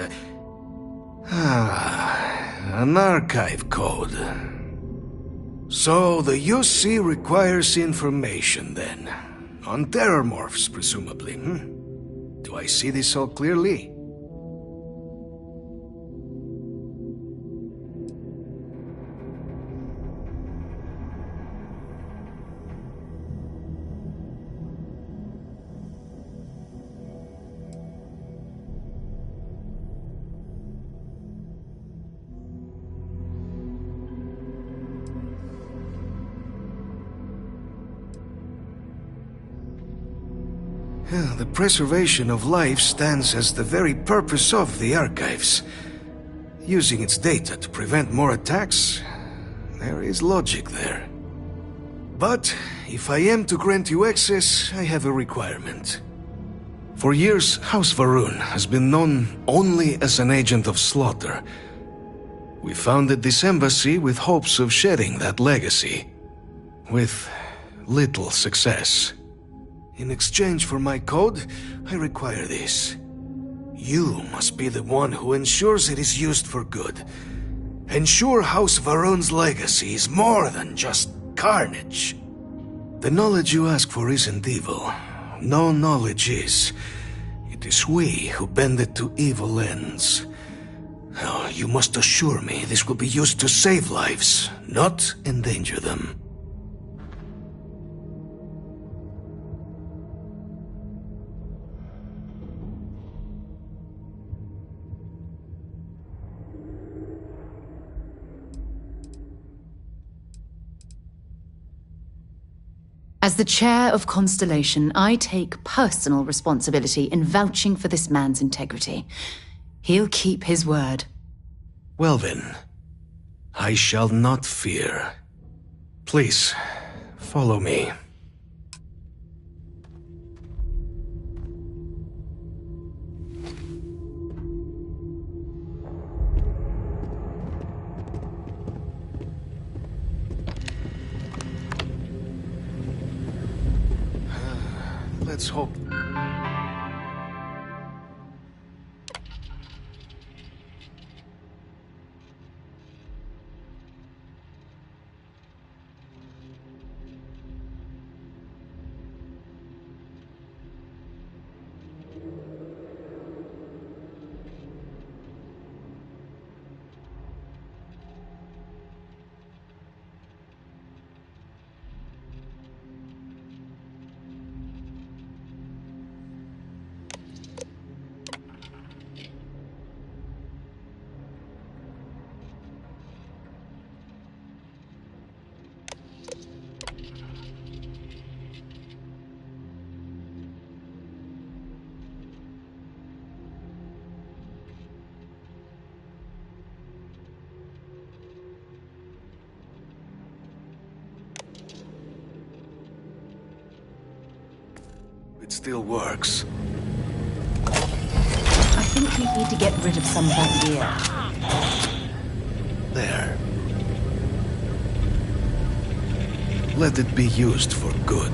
an archive code. So the UC requires information, then. On terrormorphs, presumably, Do I see this all clearly? The preservation of life stands as the very purpose of the archives. Using its data to prevent more attacks, there is logic there. But if I am to grant you access, I have a requirement. For years, House Va'ruun has been known only as an agent of slaughter. We founded this embassy with hopes of shedding that legacy. With little success. In exchange for my code, I require this. You must be the one who ensures it is used for good. Ensure House Va'ruun's legacy is more than just carnage. The knowledge you ask for isn't evil. No knowledge is. It is we who bend it to evil ends. Oh, you must assure me this will be used to save lives, not endanger them. As the chair of Constellation, I take personal responsibility in vouching for this man's integrity. He'll keep his word. Well then, I shall not fear. Please, follow me. Let's hope. It still works. I think we need to get rid of some of that gear. There. Let it be used for good.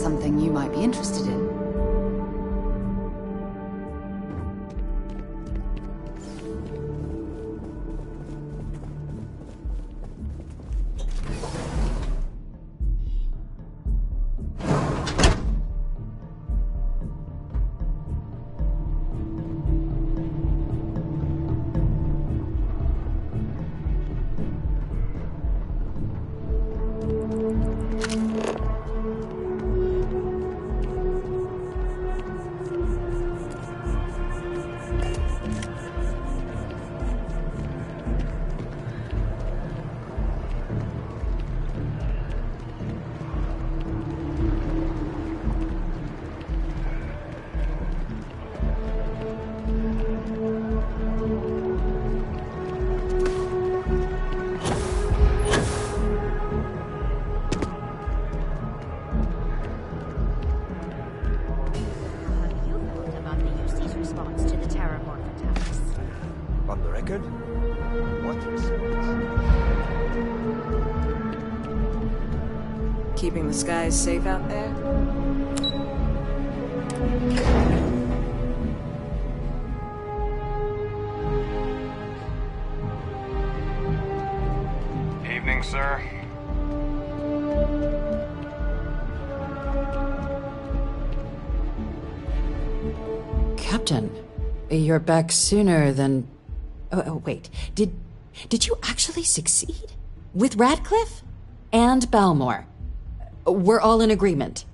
something you might be interested in. Keeping the skies safe out there? Evening, sir. Captain, you're back sooner than... Oh, wait. Did you actually succeed? With Radcliffe? And Balmore? We're all in agreement.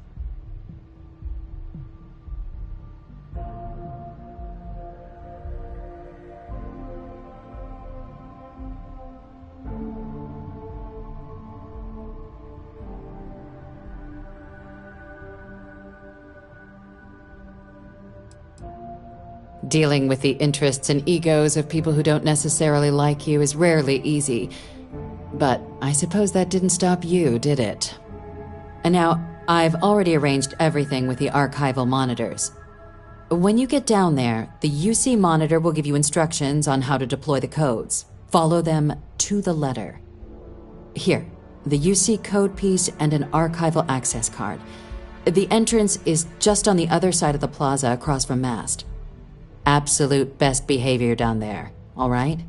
Dealing with the interests and egos of people who don't necessarily like you is rarely easy. But I suppose that didn't stop you, did it? And now, I've already arranged everything with the archival monitors. When you get down there, the UC monitor will give you instructions on how to deploy the codes. Follow them to the letter. Here, the UC code piece and an archival access card. The entrance is just on the other side of the plaza across from Mast. Absolute best behavior down there, all right?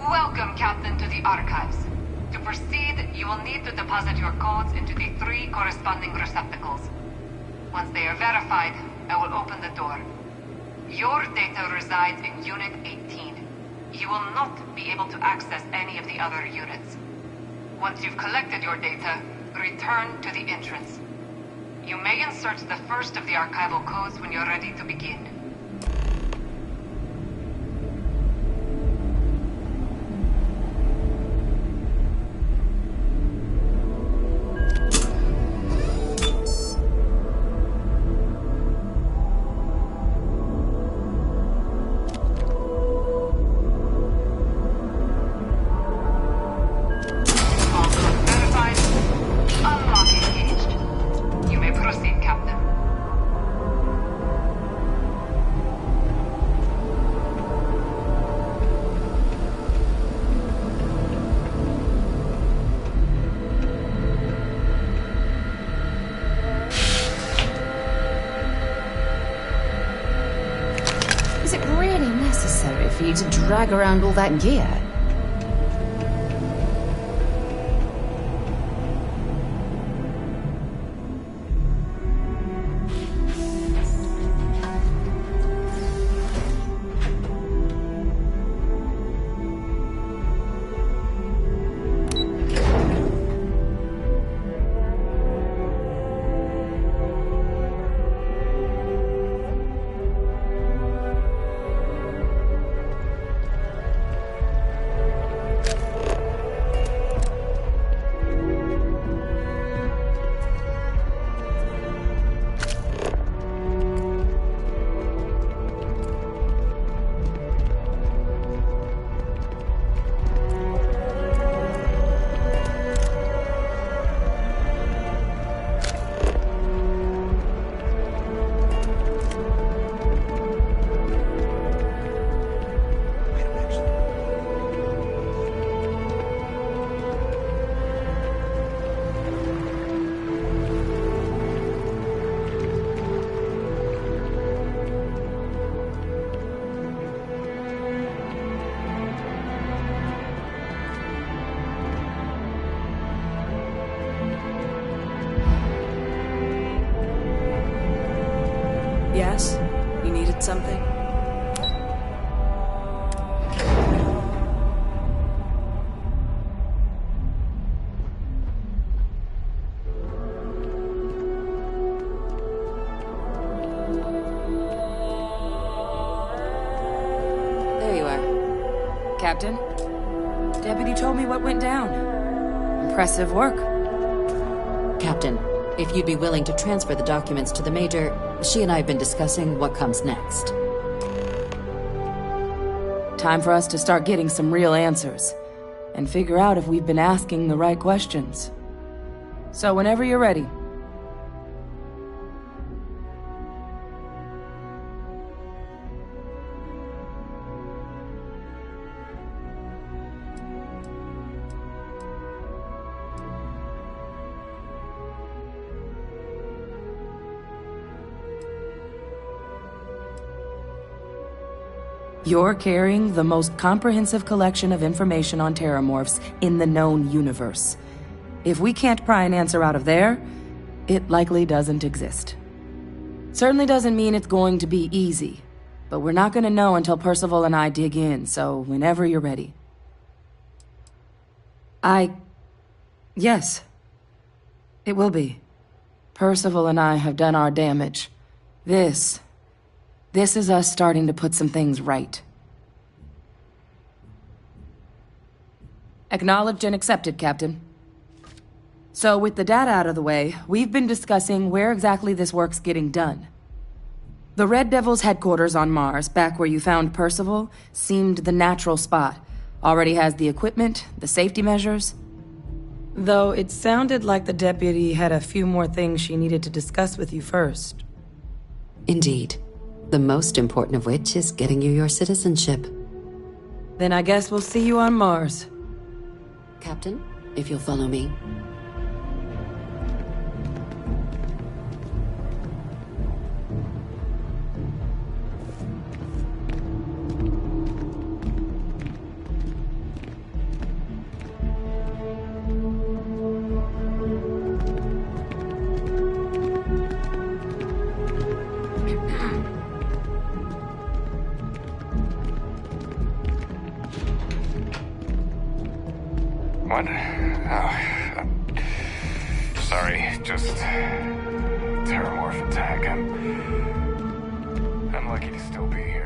Welcome, Captain, to the Archives. To proceed, you will need to deposit your codes into the 3 corresponding receptacles. Once they are verified, I will open the door. Your data resides in Unit 18. You will not be able to access any of the other units. Once you've collected your data, return to the entrance. You may insert the first of the archival codes when you're ready to begin. need to drag around all that gear. Yes? You needed something? There you are. Captain? Deputy told me what went down. Impressive work. Captain, if you'd be willing to transfer the documents to the Major, she and I have been discussing what comes next. Time for us to start getting some real answers, and figure out if we've been asking the right questions. So whenever you're ready. You're carrying the most comprehensive collection of information on Terramorphs in the known universe. If we can't pry an answer out of there, it likely doesn't exist. Certainly doesn't mean it's going to be easy, but we're not going to know until Percival and I dig in, so whenever you're ready. Yes. It will be. Percival and I have done our damage. This is us starting to put some things right. Acknowledged and accepted, Captain. So with the data out of the way, we've been discussing where exactly this work's getting done. The Red Devil's headquarters on Mars, back where you found Percival, seemed the natural spot. Already has the equipment, the safety measures. Though it sounded like the deputy had a few more things she needed to discuss with you first. Indeed. The most important of which is getting you your citizenship. Then I guess we'll see you on Mars. Captain, if you'll follow me. What? Oh, sorry, just Terramorph attack. I'm lucky to still be here.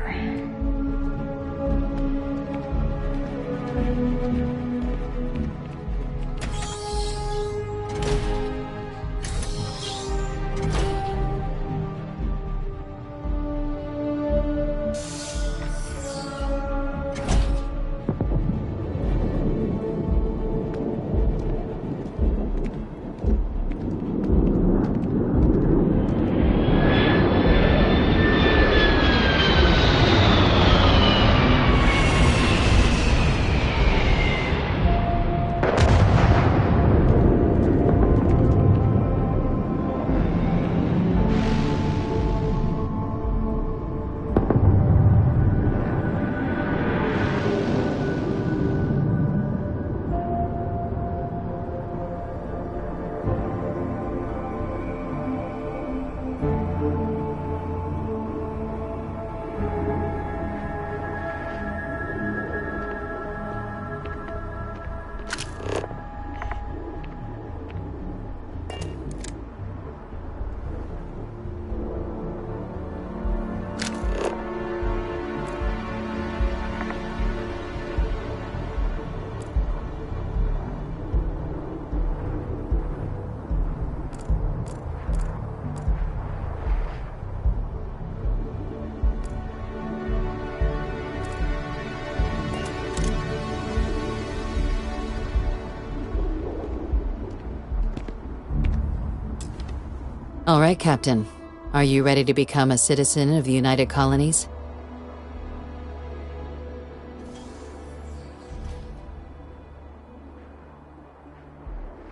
All right, Captain. Are you ready to become a citizen of the United Colonies?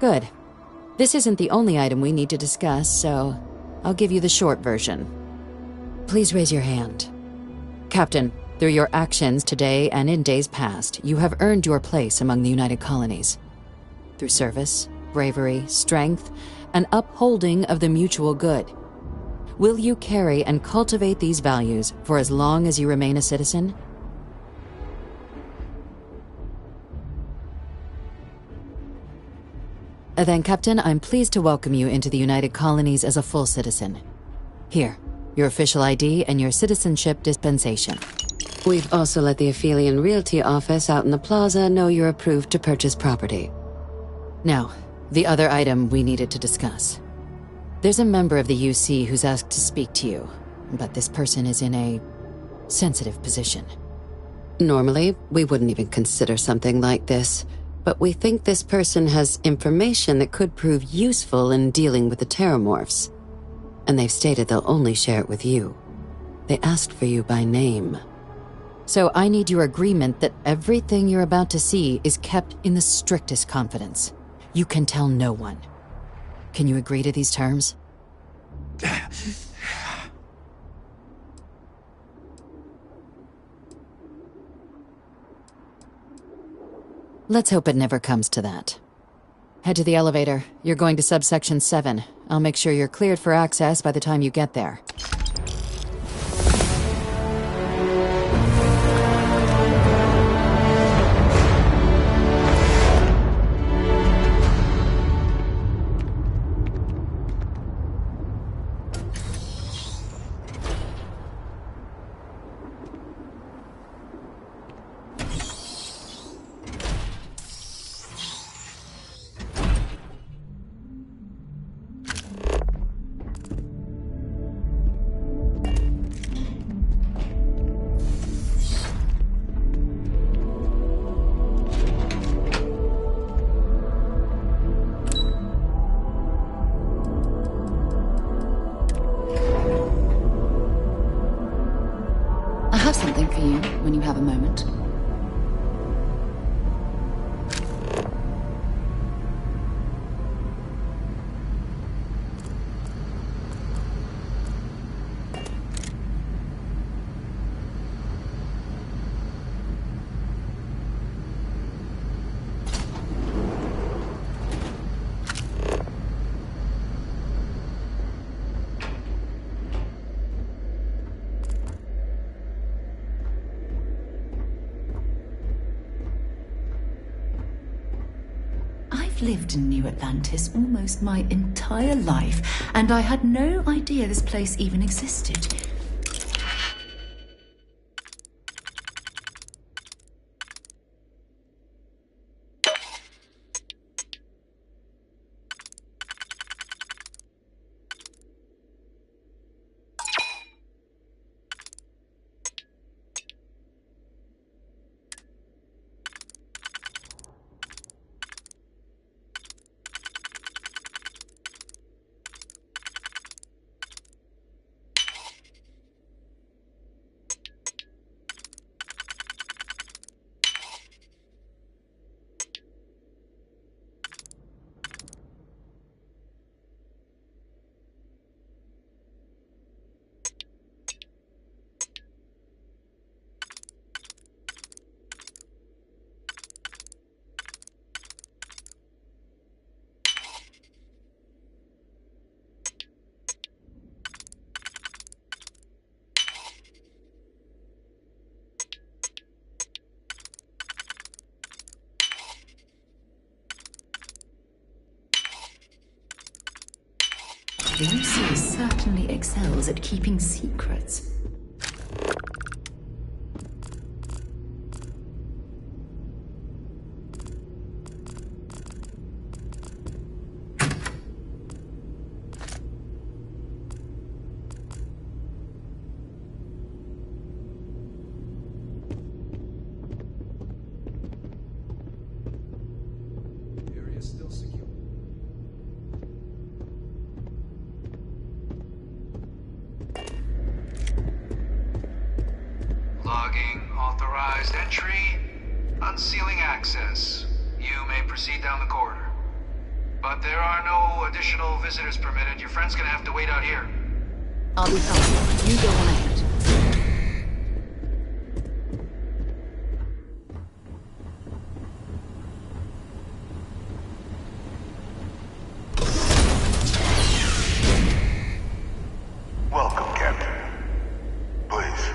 Good. This isn't the only item we need to discuss, so I'll give you the short version. Please raise your hand. Captain, through your actions today and in days past, you have earned your place among the United Colonies. Through service, bravery, strength, and upholding of the mutual good. Will you carry and cultivate these values for as long as you remain a citizen? Then, Captain, I'm pleased to welcome you into the United Colonies as a full citizen. Here, your official ID and your citizenship dispensation. We've also let the Aphelion Realty office out in the plaza know you're approved to purchase property. Now, the other item we needed to discuss. There's a member of the UC who's asked to speak to you, but this person is in a sensitive position. Normally, we wouldn't even consider something like this, but we think this person has information that could prove useful in dealing with the Terramorphs. And they've stated they'll only share it with you. They asked for you by name. So I need your agreement that everything you're about to see is kept in the strictest confidence. You can tell no one. Can you agree to these terms? Let's hope it never comes to that. Head to the elevator. You're going to subsection 7. I'll make sure you're cleared for access by the time you get there. I have something for you when you have a moment. I've lived in New Atlantis almost my entire life, and I had no idea this place even existed. The UC certainly excels at keeping secrets. Logging authorized entry. Unsealing access. You may proceed down the corridor. But there are no additional visitors permitted. Your friend's gonna have to wait out here. I'll be fine. You go on ahead. Welcome, Captain. Please,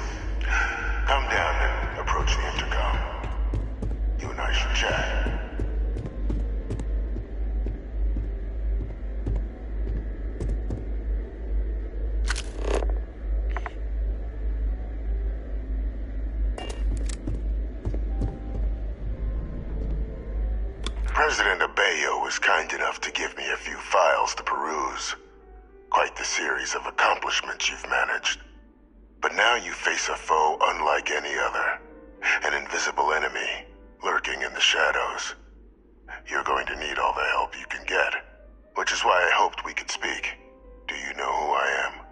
come down and approach the intercom. You and I should chat. President Abeyo was kind enough to give me a few files to peruse. Quite the series of accomplishments you've managed. But now you face a foe unlike any other. An invisible enemy, lurking in the shadows. You're going to need all the help you can get. Which is why I hoped we could speak. Do you know who I am?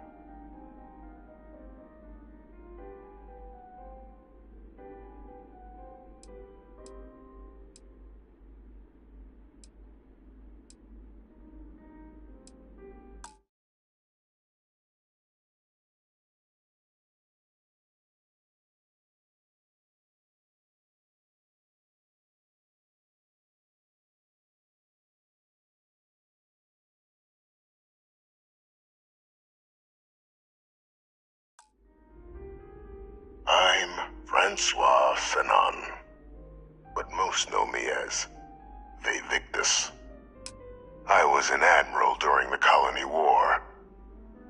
I'm Francois Sanon, but most know me as Vivictus. I was an admiral during the Colony War,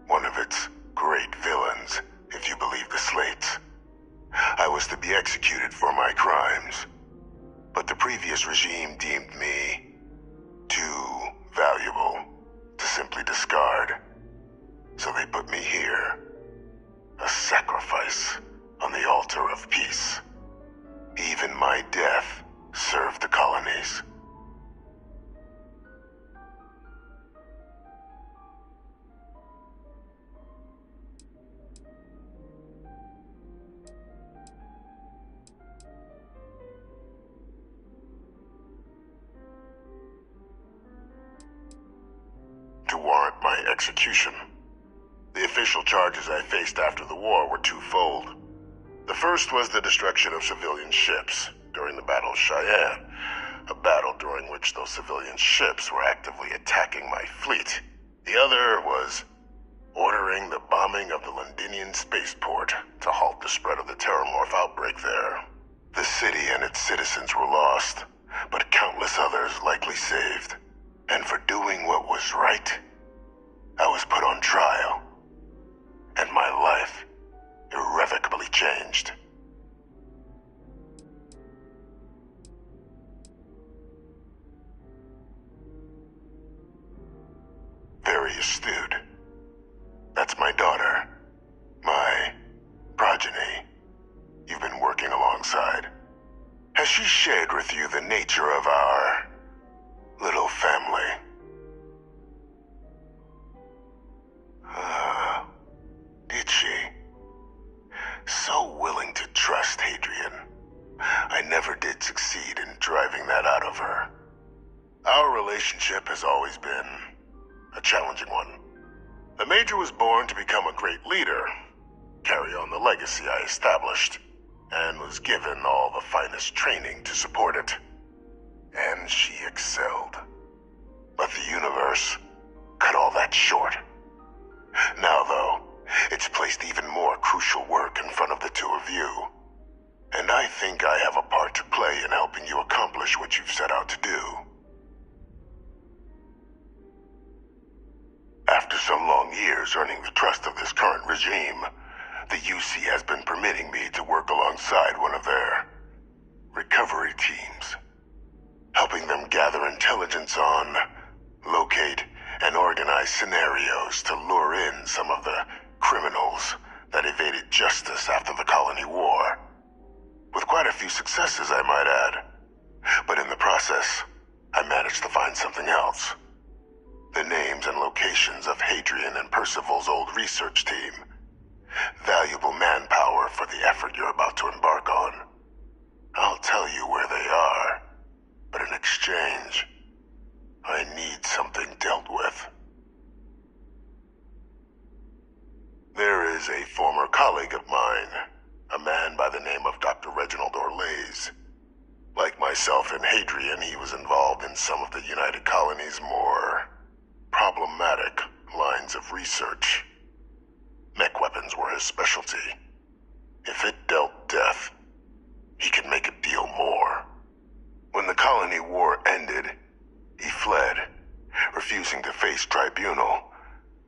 one of its great villains, if you believe the slates. I was to be executed for my crimes, but the previous regime deemed me too valuable to simply discard. So they put me here, a sacrifice on the altar of peace. Even my death served the colonies. To warrant my execution, the official charges I faced after the war were twofold. The first was the destruction of civilian ships during the Battle of Cheyenne, a battle during which those civilian ships were actively attacking my fleet. The other was ordering the bombing of the Londinian spaceport to halt the spread of the Terramorph outbreak there. The city and its citizens were lost, but countless others likely saved. And for doing what was right, I was put on trial, and my life irrevocably changed. Very astute. That's my daughter. My progeny. You've been working alongside. Has she shared with you the nature of our little family? Did she? So willing to trust Hadrian. I never did succeed in driving that out of her. Our relationship has always been a challenging one. The Major was born to become a great leader, carry on the legacy I established, and was given all the finest training to support it. And she excelled. But the universe cut all that short. Now, though, it's placed even more crucial work in front of the two of you. And I think I have a part to play in helping you accomplish what you've set out to do. After some long years earning the trust of this current regime, the UC has been permitting me to work alongside one of their recovery teams, helping them gather intelligence on, locate, and organize scenarios to lure in some of the criminals that evaded justice after the Colony War. With quite a few successes, I might add. But in the process, I managed to find something else. The names and locations of Hadrian and Percival's old research team. valuable manpower for the effort you're about to embark on. I'll tell you where they are, but in exchange, I need something dealt with. There is a former colleague of mine, a man by the name of Dr. Reginald Orlaise. Like myself and Hadrian, he was involved in some of the United Colony's more problematic lines of research. Mech weapons were his specialty. If it dealt death, he could make a deal more. When the colony war ended, he fled, refusing to face tribunal,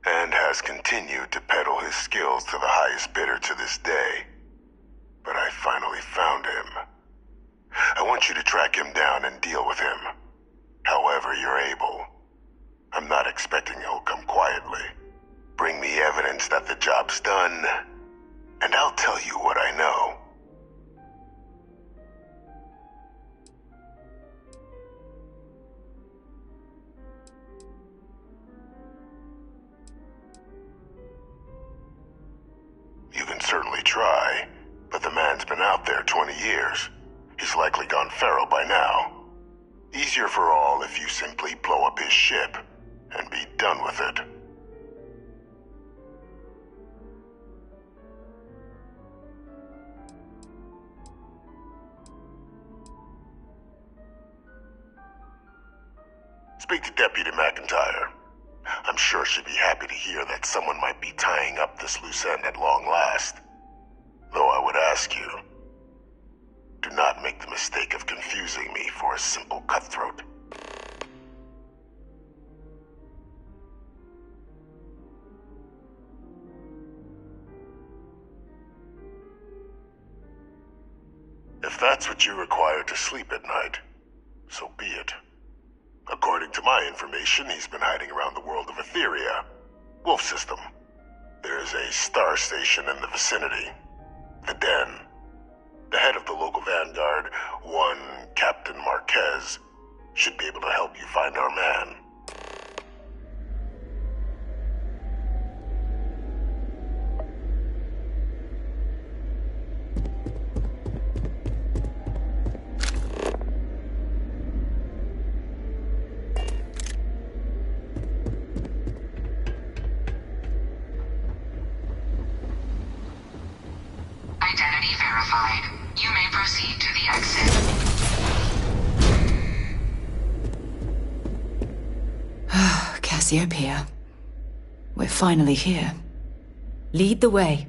and has continued to peddle his skills to the highest bidder to this day. But I finally found him. I want you to track him down and deal with him, however you're able. I'm not expecting he'll come quietly. Bring me evidence that the job's done, and I'll tell you what I know. You can certainly try, but the man's been out there 20 years. He's likely gone feral by now. Easier for all if you simply blow up his ship and be done with it. Speak to Deputy McIntyre. I'm sure she'd be happy to hear that someone might be tying up this loose end at long last. Though I would ask you, do not make the mistake of confusing me for a simple cutthroat. If that's what you require to sleep at night, so be it. According to my information, he's been hiding around the world of Etheria, Wolf System. There's a star station in the vicinity, the Den. The head of the local vanguard, one Captain Marquez, should be able to help you find our man. Identity verified. You may proceed to the exit. Cassiopeia. We're finally here. Lead the way.